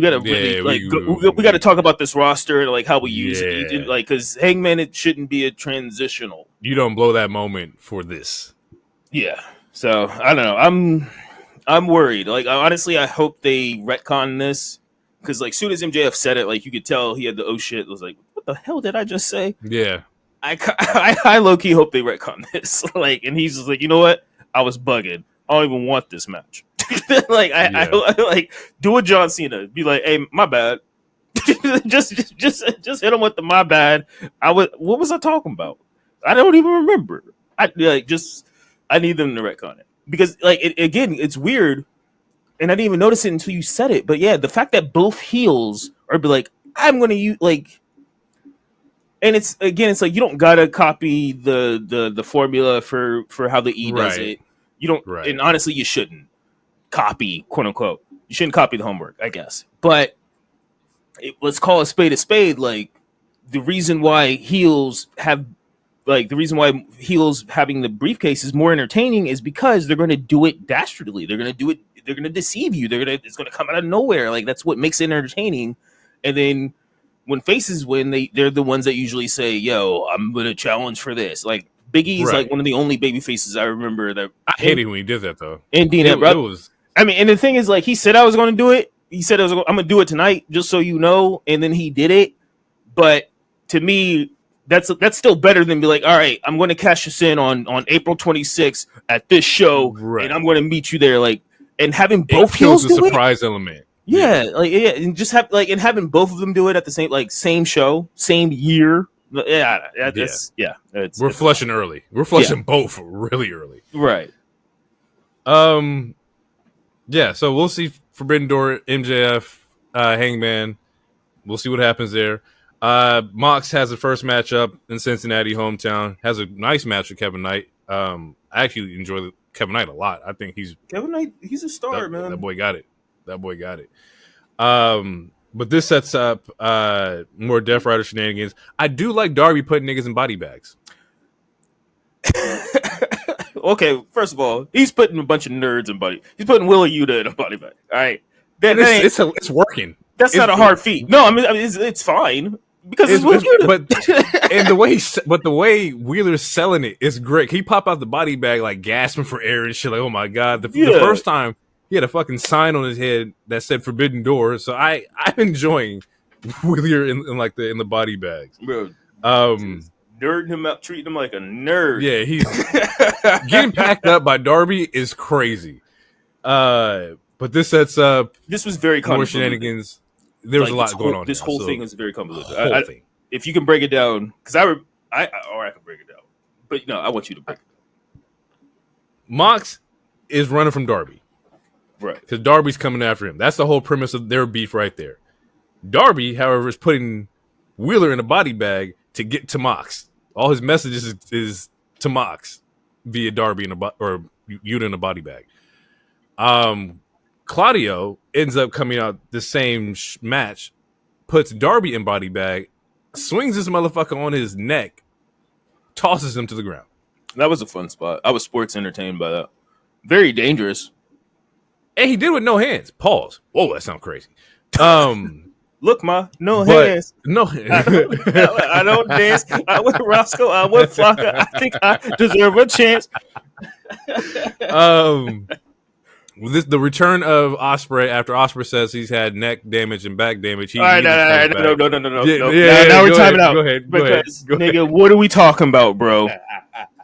gotta talk about this roster and like how we use it, like because Hangman it shouldn't be a transitional. You don't blow that moment for this. Yeah, so I don't know. I'm worried. Like honestly, I hope they retcon this because like soon as MJF said it, like you could tell he had the shit. It was like, what the hell did I just say? Yeah. I low key hope they retcon this. Like, and he's just like, you know what? I was bugging. I don't even want this match. I like do a John Cena. Be like, hey, my bad. just hit him with the my bad. What was I talking about? I don't even remember. I need them to retcon it because again, it's weird, and I didn't even notice it until you said it. But yeah, the fact that both heels are be like, I'm gonna use like. And it's like you don't gotta copy the formula for how the E does it. You don't, and honestly, you shouldn't copy, quote unquote. You shouldn't copy the homework, I guess. But let's call a spade a spade. Like the reason why heels having the briefcase is more entertaining is because they're going to do it dastardly. They're going to do it. They're going to deceive you. It's going to come out of nowhere. Like that's what makes it entertaining. And then when faces win, they're the ones that usually say, "Yo, I'm going to challenge for this." Like Biggie's Right. like one of the only baby faces I remember that. I hated when he did that though. And Dean It Ambrose. was I mean, and the thing is, like, he said I was going to do it. He said I'm going to do it tonight, just so you know. And then he did it. But to me, that's still better than be like, all right, I'm going to cash this in on April 26th at this show, Right. and I'm going to meet you there. Like, and having it both kills heels the do it. surprise element. Yeah, and just have like and having both of them do it at the same show, same year. Yeah, We're flushing early. We're flushing both really early. Right. Yeah, so we'll see Forbidden Door, MJF, Hangman. We'll see what happens there. Mox has the first matchup in Cincinnati, hometown. Has a nice match with Kevin Knight. I actually enjoy Kevin Knight a lot. I think Kevin Knight, he's a star, man. That boy got it. But this sets up more Death Rider shenanigans. I do like Darby putting niggas in body bags. Okay, first of all, he's putting a bunch of nerds in body. He's putting Willa Yuta in a body bag. All right, it's working. That's not a hard feat. No, I mean it's fine because it's Willa Yuta. And the way Wheeler's selling it is great. He pop out the body bag like gasping for air and shit. Like, oh my god! The first time he had a fucking sign on his head that said "Forbidden Door." So I'm enjoying Wheeler in the body bags. Bro, nerding him up, treating him like a nerd. Yeah, he's getting packed up by Darby is crazy. But this sets up. This was very more shenanigans. There was a lot going on. This whole thing was very convoluted. If you can break it down, because I can break it down, but no, I want you to break it down. Mox is running from Darby, right? Because Darby's coming after him. That's the whole premise of their beef right there. Darby, however, is putting Wheeler in a body bag to get to Mox. All his messages is to Mox via Darby or Yuta in a body bag. Claudio ends up coming out the same match, puts Darby in body bag, swings this motherfucker on his neck, tosses him to the ground. That was a fun spot. I was sports entertained by that. Very dangerous. And he did it with no hands. Pause. Whoa, that sounds crazy. Look, no hands. No, I don't dance. I went Roscoe. I went Flocka. I think I deserve a chance. The return of Ospreay after Ospreay says he's had neck damage and back damage. All right, no. Yeah, now we're timing out. Go ahead. Nigga, what are we talking about, bro?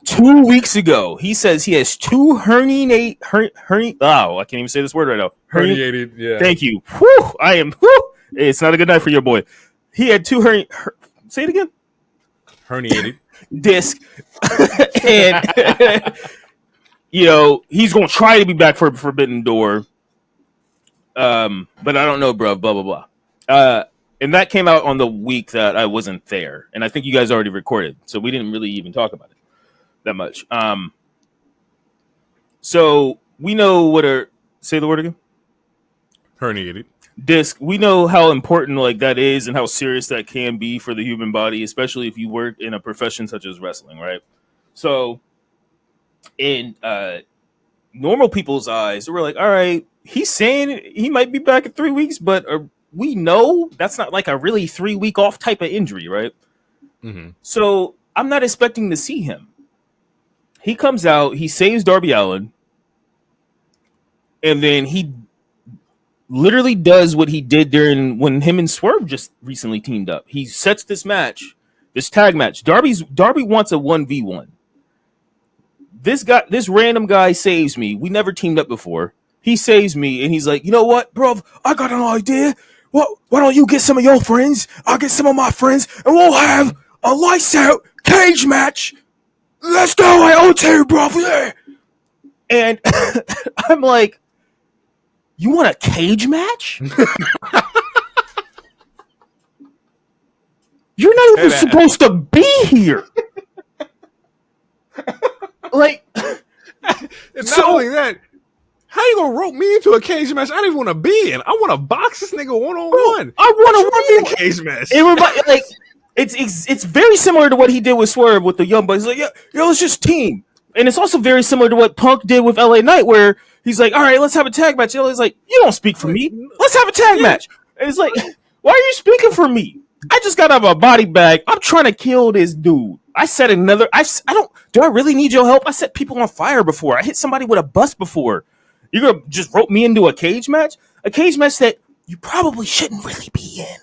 2 weeks ago, he says he has two herniated. Oh, I can't even say this word right now. Herniated. Yeah. Thank you. Whew, I am. Whew. It's not a good night for your boy. He had two say it again. Herniated disc, and he's gonna try to be back for Forbidden Door. But I don't know, bro. Blah blah blah. And that came out on the week that I wasn't there, and I think you guys already recorded, so we didn't really even talk about it that much. So we know say the word again. Herniated disc. We know how important that is and how serious that can be for the human body, especially if you work in a profession such as wrestling, right? So in normal people's eyes, we're like, all right, he's saying he might be back in 3 weeks, but we know that's not like a really 3 week off type of injury, right? Mm-hmm. So I'm not expecting to see him. He comes out, he saves Darby Allin, and then he literally does what he did when him and Swerve just recently teamed up. He sets this tag match. Darby wants a 1v1. This random guy saves me. We never teamed up before. He saves me, and he's like, you know what, bro? I got an idea. Why don't you get some of your friends? I'll get some of my friends, and we'll have a lights out cage match. Let's go, O2, bro. Yeah. And I'm like, you want a cage match? You're not even supposed to be here. And not only that, how you gonna rope me into a cage match I don't even want to be in? I want to box this nigga 1-on-1. I want a cage match. Everybody, it's very similar to what he did with Swerve with the Young Bucks. He's like, yeah, let's just team. And it's also very similar to what Punk did with LA Knight, where he's like, all right, let's have a tag match. LA's like, you don't speak for me. Let's have a tag match. And it's like, why are you speaking for me? I just got out of a body bag. I'm trying to kill this dude. I set another. I don't. Do I really need your help? I set people on fire before. I hit somebody with a bus before. You're gonna just rope me into a cage match? A cage match that you probably shouldn't really be in.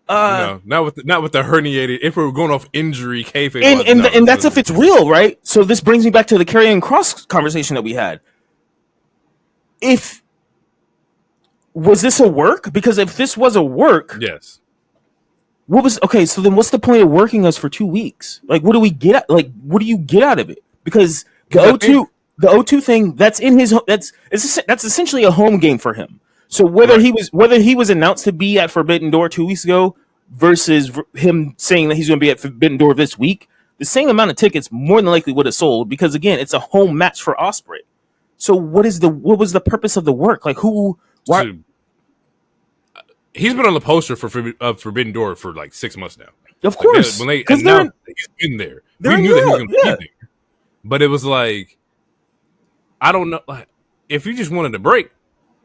No, not with the herniated. If we were going off injury, kayfabe, and that's if it's real, right? So this brings me back to the Karrion Kross conversation that we had. Was this a work? Because if this was a work, yes. So then what's the point of working us for 2 weeks? Like, what do we get? What do you get out of it? Because the O2 thing, that's essentially a home game for him. So whether he was announced to be at Forbidden Door 2 weeks ago versus him saying that he's going to be at Forbidden Door this week, the same amount of tickets more than likely would have sold, because again, it's a home match for Ospreay. So what was the purpose of the work? Like, why? He's been on the poster for Forbidden Door for like 6 months now. Of course, when they announced he's been there, we knew that he was going to be there. But it was like, I don't know. Like, if you just wanted a break,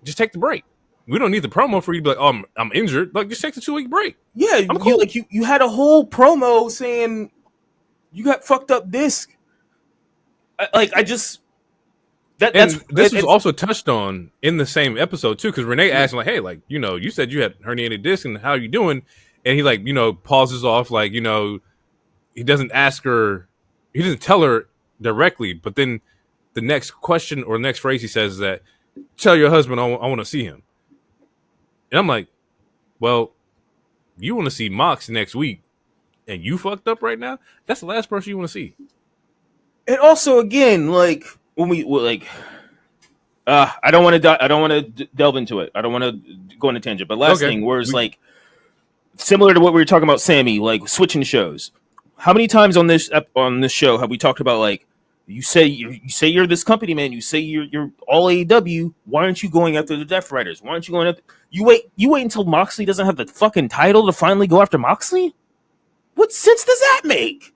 just take the break. We don't need the promo for you to be like, oh, I'm injured. Like, just take the 2 week break. Yeah, I'm cool. You had a whole promo saying you got fucked up disc. This was also touched on in the same episode too, because Renee asked him like, hey, like, you said you had herniated disc and how are you doing? And he like, pauses off, like, he doesn't ask her, he doesn't tell her directly, but then the next question or next phrase he says is that, tell your husband I want to see him. And I'm like, well, you want to see Mox next week and you fucked up right now? That's the last person you want to see. And also, again, like, I don't want to delve into it. I don't want to go on a tangent. But last thing, like, similar to what we were talking about, Sammy, like switching shows. How many times on this show have we talked about, like, you say you're this company, man. You say you're all AEW. Why aren't you going after the Death Riders? Why aren't you going after? You wait until Moxley doesn't have the fucking title to finally go after Moxley. What sense does that make?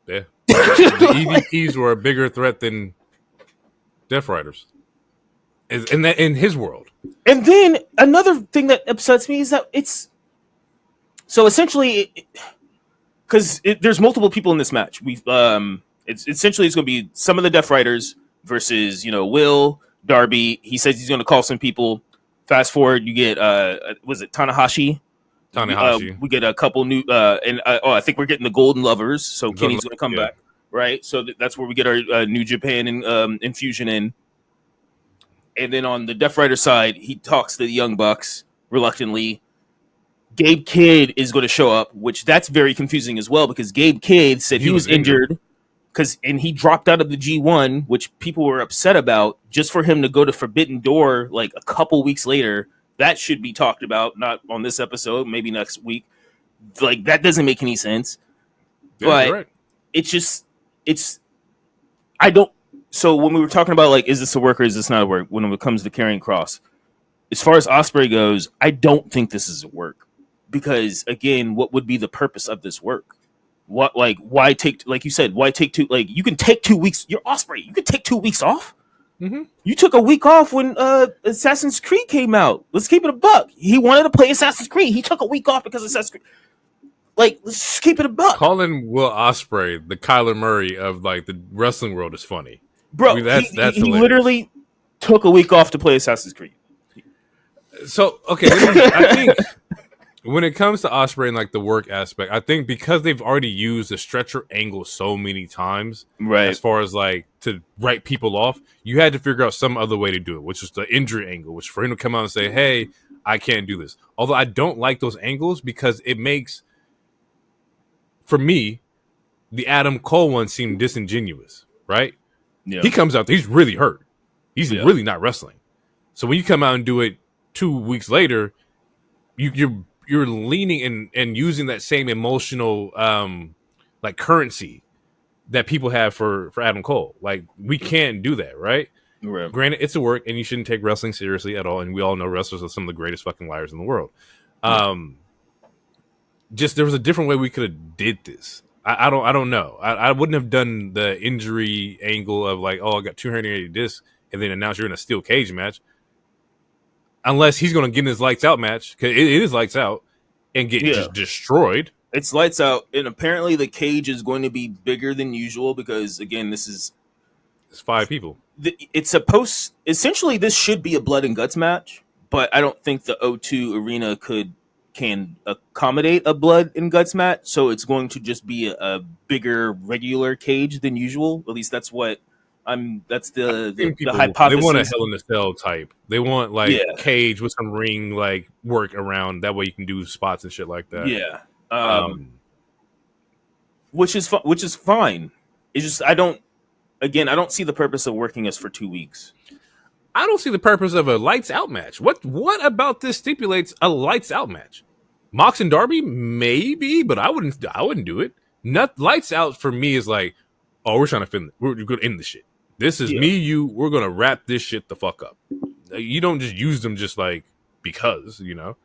Yeah. The EVPs were a bigger threat than Death Riders, in his world. And then another thing that upsets me is that it's so essentially, because there's multiple people in this match. It's going to be some of the Death Riders versus Will, Darby. He says he's going to call some people. Fast forward, you get was it Tanahashi? We get a couple new, I think we're getting the Golden Lovers. So Kenny's going to come back, right? So that's where we get our New Japan and infusion in. And then on the Death Rider side, he talks to the Young Bucks reluctantly. Gabe Kidd is going to show up, which that's very confusing as well, because Gabe Kidd said he was injured and he dropped out of the G1, which people were upset about, just for him to go to Forbidden Door like a couple weeks later. That should be talked about, not on this episode, maybe next week. Like, that doesn't make any sense. Yeah, but so when we were talking about, like, is this a work or is this not a work, when it comes to Karrion Kross, as far as Ospreay goes, I don't think this is a work. Because, again, what would be the purpose of this work? Why take, like you said, why take 2, like, you can take 2 weeks, you're Ospreay, you can take 2 weeks off. Mm-hmm. You took a week off when Assassin's Creed came out. Let's keep it a buck. He wanted to play Assassin's Creed. He took a week off because of Assassin's Creed. Like, let's just keep it a buck. Calling Will Ospreay the Kyler Murray of, like, the wrestling world is funny. Bro, he literally took a week off to play Assassin's Creed. So, okay, I think when it comes to Ospreay and, like, the work aspect, I think because they've already used the stretcher angle so many times, right, as far as, like, to write people off, you had to figure out some other way to do it, which was the injury angle, which for him to come out and say, hey, I can't do this. Although I don't like those angles because it makes, for me, the Adam Cole one seem disingenuous, right? Yeah. He comes out, he's really hurt. He's really not wrestling. So when you come out and do it 2 weeks later, you're leaning and using that same emotional like currency that people have for Adam Cole. Like, we can't do that, right? Granted, it's a work, and you shouldn't take wrestling seriously at all. And we all know wrestlers are some of the greatest fucking liars in the world. Just there was a different way we could have did this. I don't know. I wouldn't have done the injury angle of like, oh, I got 2 herniated discs, and then announce you're in a steel cage match. Unless he's going to get in his lights out match, because it is lights out, and get just destroyed, It's lights out, and apparently the cage is going to be bigger than usual because, again, this is It's 5 people. it's supposed. Essentially, this should be a blood and guts match, but I don't think the O2 Arena can accommodate a blood and guts match. So it's going to just be a bigger regular cage than usual. At least that's what That's the hypothesis. They want a Hell in a Cell type. They want cage with some ring work around. That way you can do spots and shit like that. Yeah. Which is fine. It's just I don't see the purpose of working us for 2 weeks. I don't see the purpose of a lights out match. What about this stipulates a lights out match? Mox and Darby maybe, but I wouldn't do it. Lights out for me is like, oh, we're trying to we're going to end the shit. This is me, you. We're going to wrap this shit the fuck up. You don't just use them just because, you know.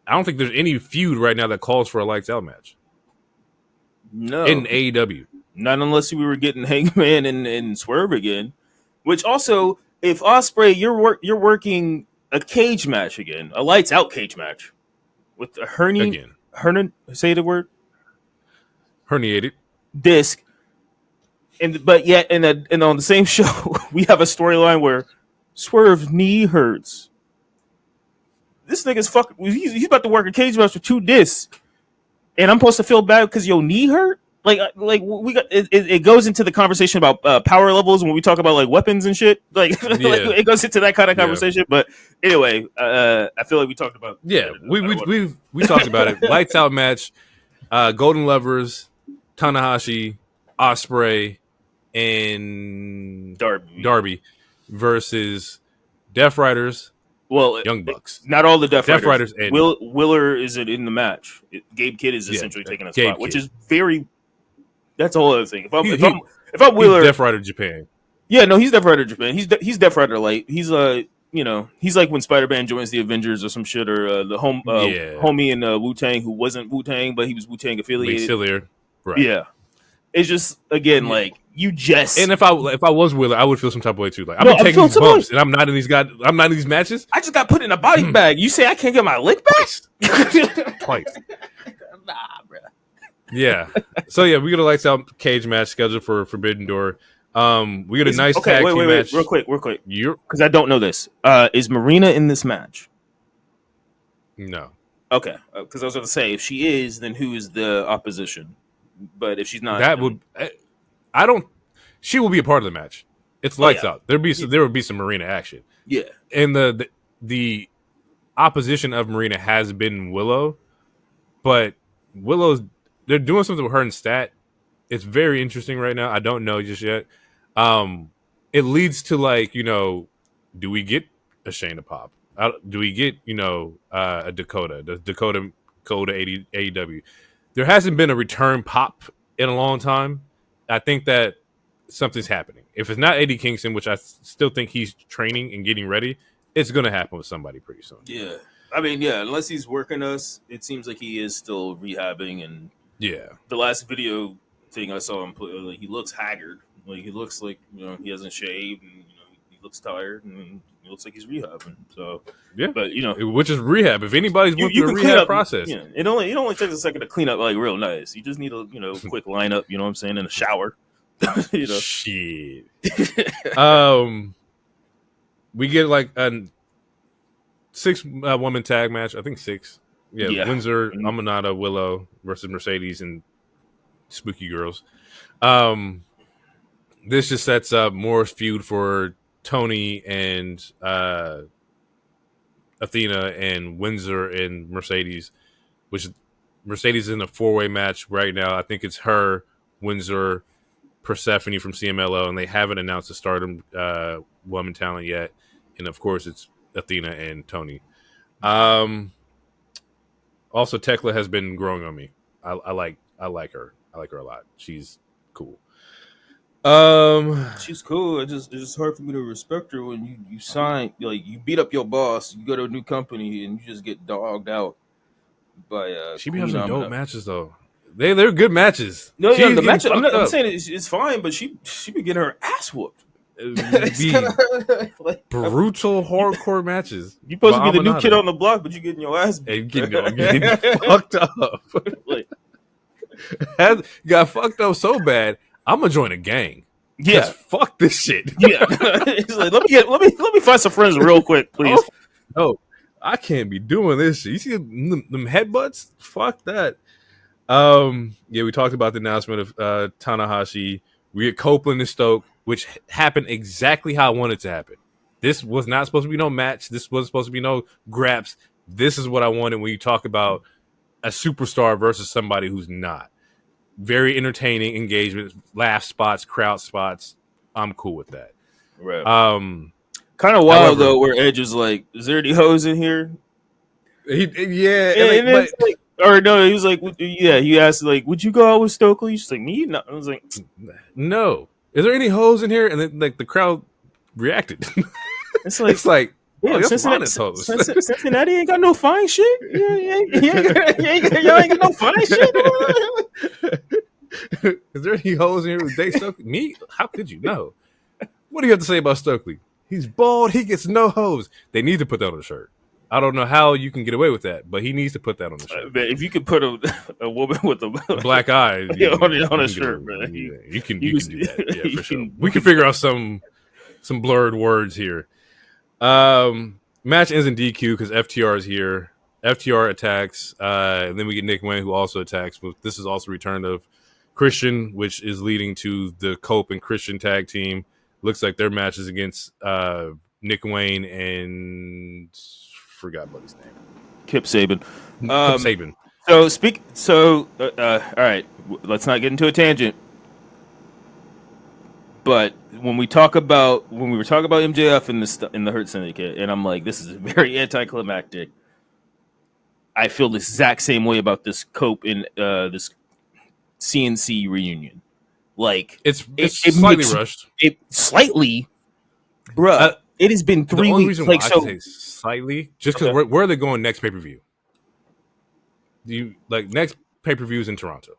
I don't think there's any feud right now that calls for a lights out match. No. In AEW. Not unless we were getting Hangman and Swerve again. Which also, if Ospreay, you're working a cage match again, a lights out cage match with a say the word, herniated disc, and on the same show we have a storyline where Swerve knee hurts. This nigga's fucking. He's about to work a cage match with 2 discs, and I'm supposed to feel bad because your knee hurt. We got it goes into the conversation about power levels when we talk about weapons and shit. It goes into that kind of conversation. Yeah. But anyway, I feel like we talked about. Yeah, we talked about it. Lights out match, Golden Lovers, Tanahashi, Ospreay, and Darby versus Death Riders. Well, Young Bucks. Not all the Death Riders. And Willer isn't in the match. Gabe Kidd is essentially taking a spot, which is very. That's a whole other thing. If I'm Willer, he's Death Rider Japan. Yeah, no, he's Death Rider Japan. He's Death Rider Light. He's he's like when Spider-Man joins the Avengers or some shit, or the homie in Wu-Tang who wasn't Wu-Tang but he was Wu-Tang affiliated. Right. Yeah, it's just again you just. And if I was Willer, I would feel some type of way too. I'm taking these bumps, and I'm not in these matches. I just got put in a body bag. You say I can't get my lick back? Twice. Nah, bro. Yeah. So we got a lights out cage match scheduled for Forbidden Door. We got a nice tag team match. Real quick. Because I don't know this. Is Marina in this match? No. Okay. Because I was going to say, if she is, then who is the opposition? But if she's not, she will be a part of the match. It's lights out. There would be some Marina action. Yeah. And the opposition of Marina has been Willow, but they're doing something with her and Stat. It's very interesting right now. I don't know just yet. It leads to do we get a Shayna pop? Do we get a Dakota? Does Dakota go to AEW? There hasn't been a return pop in a long time. I think that something's happening. If it's not Eddie Kingston, which I still think he's training and getting ready, it's going to happen with somebody pretty soon. Yeah. I mean, unless he's working us, it seems like he is still rehabbing. And the last video thing I saw him put, he looks haggard. He looks like, he hasn't shaved, and he looks tired, and he looks like he's rehabbing. So but which is rehab. If anybody's went through the rehab process, it only takes a second to clean up real nice. You just need a quick lineup. You know what I'm saying, in a shower. Shit. We get a 6-woman tag match. I think 6. Yeah. Windsor, Amanada, Willow versus Mercedes and Spooky Girls. This just sets up more feud for Tony and Athena and Windsor and Mercedes, which Mercedes is in a 4-way match right now. I think it's her, Windsor, Persephone from CMLL, and they haven't announced the Stardom woman talent yet. And of course, it's Athena and Tony. Also, Tekla has been growing on me. I like her. I like her a lot. She's cool. She's cool. It's just hard for me to respect her when you sign, you beat up your boss, you go to a new company, and you just get dogged out by. She be having some dope matches though. They're good matches. No, the match. I'm saying it's fine, but she be getting her ass whooped. Brutal hardcore matches. You supposed to be the new kid on the block, but you getting your ass beat. Getting fucked up. got fucked up so bad. I'm gonna join a gang. Yeah, fuck this shit. yeah. He's like, let me find some friends real quick, please. No, I can't be doing this shit. You see them headbutts? Fuck that. Yeah, we talked about the announcement of Tanahashi. We had Copeland and Stoke, which happened exactly how I wanted it to happen. This was not supposed to be no match. This wasn't supposed to be no graps. This is what I wanted when you talk about a superstar versus somebody who's not. Very entertaining engagement, laugh spots, crowd spots. I'm cool with that. Right. Kind of wild though, where Edge is like, "Is there any hoes in here?" He was like, "Yeah." He asked like, "Would you go out with Stokely?" She's like, "Me?" No. I was like, "No." Is there any hoes in here? And then like the crowd reacted. It's like. Yeah, Cincinnati ain't got no fine shit. Y'all ain't got no fine shit. Is there any hoes in here with Dave Stokely? Me? How could you know? What do you have to say about Stokely? He's bald. He gets no hoes. They need to put that on the shirt. I don't know how you can get away with that, but he needs to put that on the shirt. If you could put a woman with a black eye on a shirt, man, you can do that. Yeah, for sure. We can figure out some blurred words here. Match ends in DQ because FTR is here. FTR attacks, and then we get Nick Wayne, who also attacks. But this is also return of Christian, which is leading to the Cope and Christian tag team. Looks like their match is against Nick Wayne and forgot about his name. Kip Saban. Kip Saban. All right. Let's not get into a tangent. But when we were talking about MJF in the Hurt Syndicate, and I'm like, this is very anticlimactic. I feel the exact same way about this Cope in this CNC reunion. Like it's slightly rushed. It slightly, bruh. It has been 3 weeks. Reason like why I say slightly, just because where are they going next pay-per-view? Next pay-per-view is in Toronto.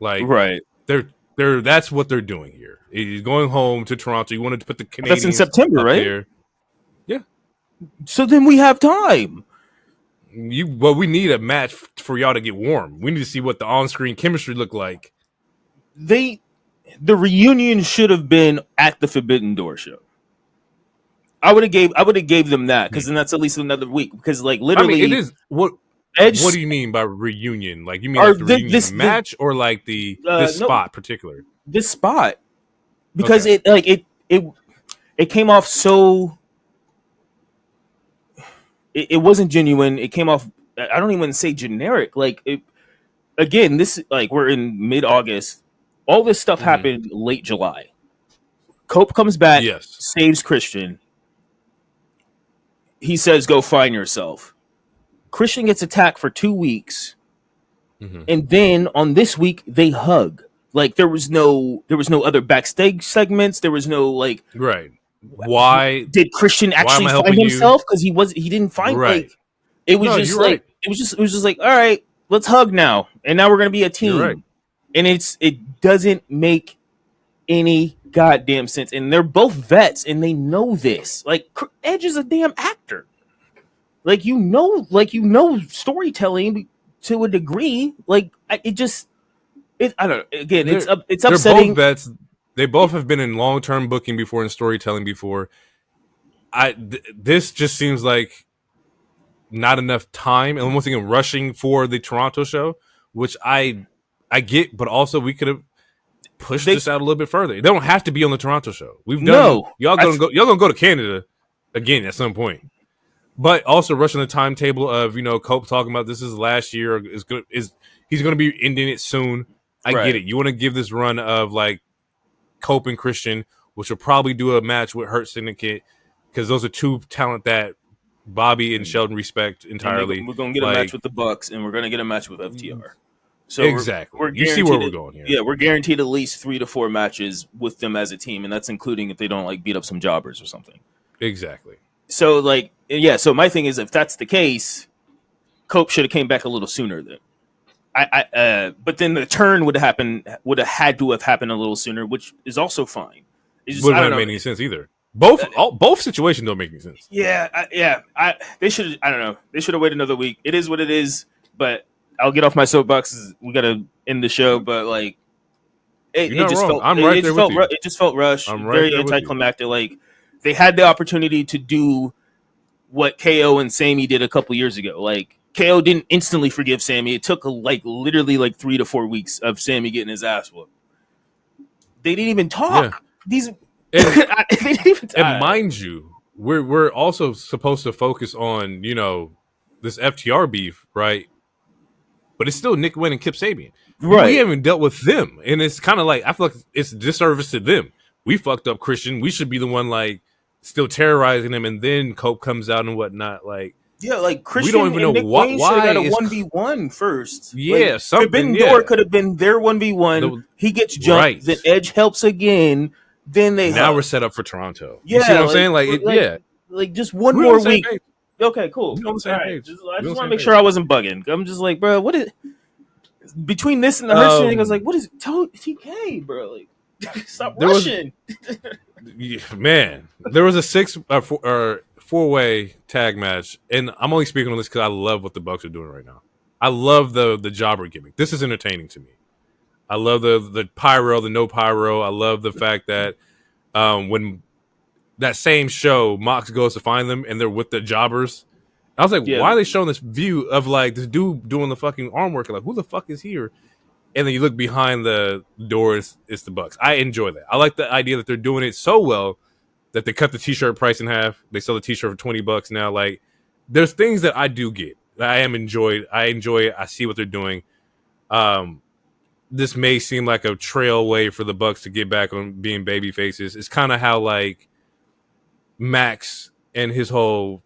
Right. They're that's what they're doing here. He's going home to Toronto. You wanted to put the Canadians. That's in September, right? There. Yeah. So then we have time. We need a match for y'all to get warm. We need to see what the on-screen chemistry look like. The reunion should have been at the Forbidden Door show. I would have gave them that because then that's at least another week. Because literally, it is what. Edge, what do you mean by reunion? Like you mean like the reunion match or like this spot particular? This spot because it came off so. It wasn't genuine. It came off. I don't even say generic. Again, this we're in mid-August. All this stuff happened late July. Cope comes back, saves Christian. He says, "Go find yourself." Christian gets attacked for 2 weeks, and then on this week they hug. There was no other backstage segments. There was no right. Why did Christian actually find himself? Because he didn't find it was just it was just all right, let's hug now, and now we're gonna be a team. Right. And it doesn't make any goddamn sense. And they're both vets, and they know this. Edge is a damn actor. Storytelling to a degree. I don't know. Again, it's upsetting. They're both vets. They both have been in long-term booking before and storytelling before. This just seems like not enough time, and once again, rushing for the Toronto show, which I get, but also we could have pushed this out a little bit further. They don't have to be on the Toronto show. Y'all gonna go to Canada again at some point. But also rushing the timetable of Cope talking about this is last year he's going to be ending it soon. I get it. You want to give this run of Cope and Christian, which will probably do a match with Hurt Syndicate because those are two talent that Bobby and Sheldon respect entirely. We're going to get a match with the Bucks, and we're going to get a match with FTR. So exactly. You see where we're going here. Yeah, we're guaranteed at least 3 to 4 matches with them as a team, and that's including if they don't beat up some jobbers or something. Exactly. So so my thing is, if that's the case, Cope should have came back a little sooner then. But then the turn would have had to have happened a little sooner, which is also fine. It wouldn't have made any sense either. Both situations don't make any sense. Yeah. They should. I don't know. They should have waited another week. It is what it is. But I'll get off my soapbox. We gotta end the show, but like You're not wrong. I'm right there with you. It just felt rushed, I'm right very there with you. anticlimactic. Like they had the opportunity to do what KO and Sammy did a couple years ago. Like KO didn't instantly forgive Sammy. It took literally 3 to 4 weeks of Sammy getting his ass whooped. They didn't even talk. Yeah. These And, they didn't even talk. and mind you, we're also supposed to focus on this FTR beef, right? But it's still Nick Wayne and Kip Sabian. Right. We haven't dealt with them, and it's kind of like I feel like it's a disservice to them. We fucked up Christian. We should be the one still terrorizing them, and then Cope comes out and whatnot. Like, yeah, like Christian. We don't even know Nick why. Wayne should have got a 1v1 first. Yeah, something. Forbidden Door could have been their 1v1. He gets jumped. Right. Then Edge helps again. Then we're set up for Toronto. Yeah, you see what I'm saying? Like just one more week. Page. Okay, cool. We're on the same page. I just want to make sure I wasn't bugging. I'm just like, bro, what is between this and the Hurst thing? I was like, what is TK, bro? Like, stop rushing. Man, there was a 4-way tag match, and I'm only speaking on this because I love what the Bucks are doing right now. I love the jobber gimmick. This is entertaining to me. I love the pyro, the no pyro. I love the fact that when that same show, Mox goes to find them and they're with the jobbers. I was like, why are they showing this view of this dude doing the fucking arm work? Like, who the fuck is here? And then you look behind the doors, it's the Bucks. I enjoy that. I like the idea that they're doing it so well that they cut the t-shirt price in half. They sell the t-shirt for $20 now. Like, there's things that I do get. I enjoy it. I see what they're doing. This may seem like a trail way for the Bucks to get back on being baby faces. It's kind of how Max and his whole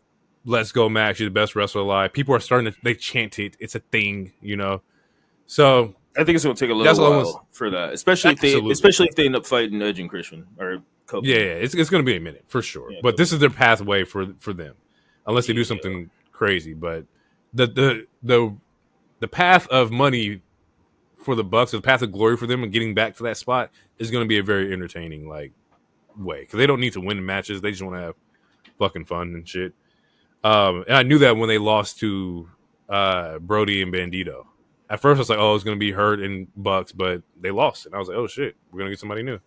"Let's go, Max! You're the best wrestler alive." People are starting to chant it. It's a thing, So I think it's going to take a little while for that, especially if they end up fighting Edge and Christian or Kobe. Yeah, it's going to be a minute for sure. Yeah, but this is their pathway for them, unless they do something crazy. But the path of money for the Bucks, the path of glory for them, and getting back to that spot is going to be a very entertaining way because they don't need to win matches; they just want to have fucking fun and shit. And I knew that when they lost to Brody and Bandito. At first, I was like, "Oh, it's going to be Hurt and Bucks," but they lost, and I was like, "Oh shit, we're going to get somebody new."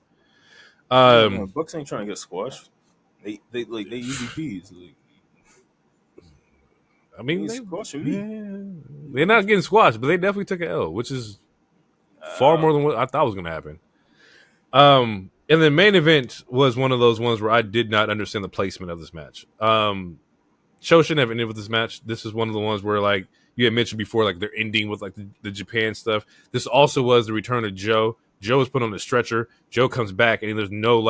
Bucks ain't trying to get squashed. They EVPs. I mean, they're not getting squashed, but they definitely took an L, which is far more than what I thought was going to happen. And the main event was one of those ones where I did not understand the placement of this match. Show shouldn't have ended with this match. This is one of the ones where you had mentioned before, they're ending with the Japan stuff. This also was the return of Joe. Joe was put on the stretcher. Joe comes back, and there's no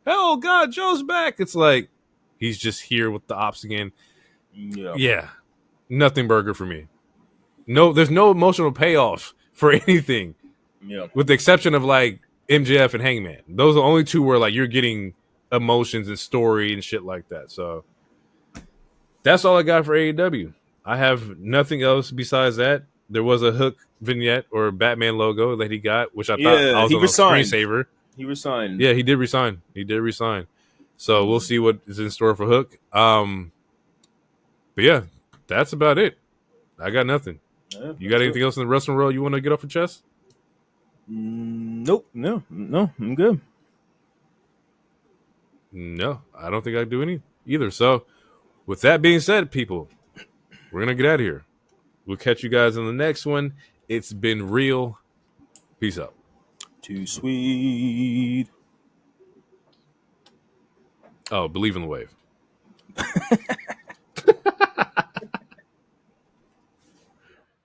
oh God, Joe's back. It's he's just here with the ops again. Yeah, nothing burger for me. No, there's no emotional payoff for anything. Yeah, with the exception of MJF and Hangman. Those are the only two where you're getting emotions and story and shit like that. So that's all I got for AEW. I have nothing else besides that. There was a Hook vignette or Batman logo that he got, which I thought I was on a screensaver. He resigned. Yeah, he did resign. So we'll see what is in store for Hook. But yeah, that's about it. I got nothing. Yeah, you got anything else in the wrestling world you want to get off your chest? Nope. No, I'm good. No, I don't think I do any either. So with that being said, people, we're going to get out of here. We'll catch you guys in the next one. It's been real. Peace out. Too sweet. Oh, believe in the wave.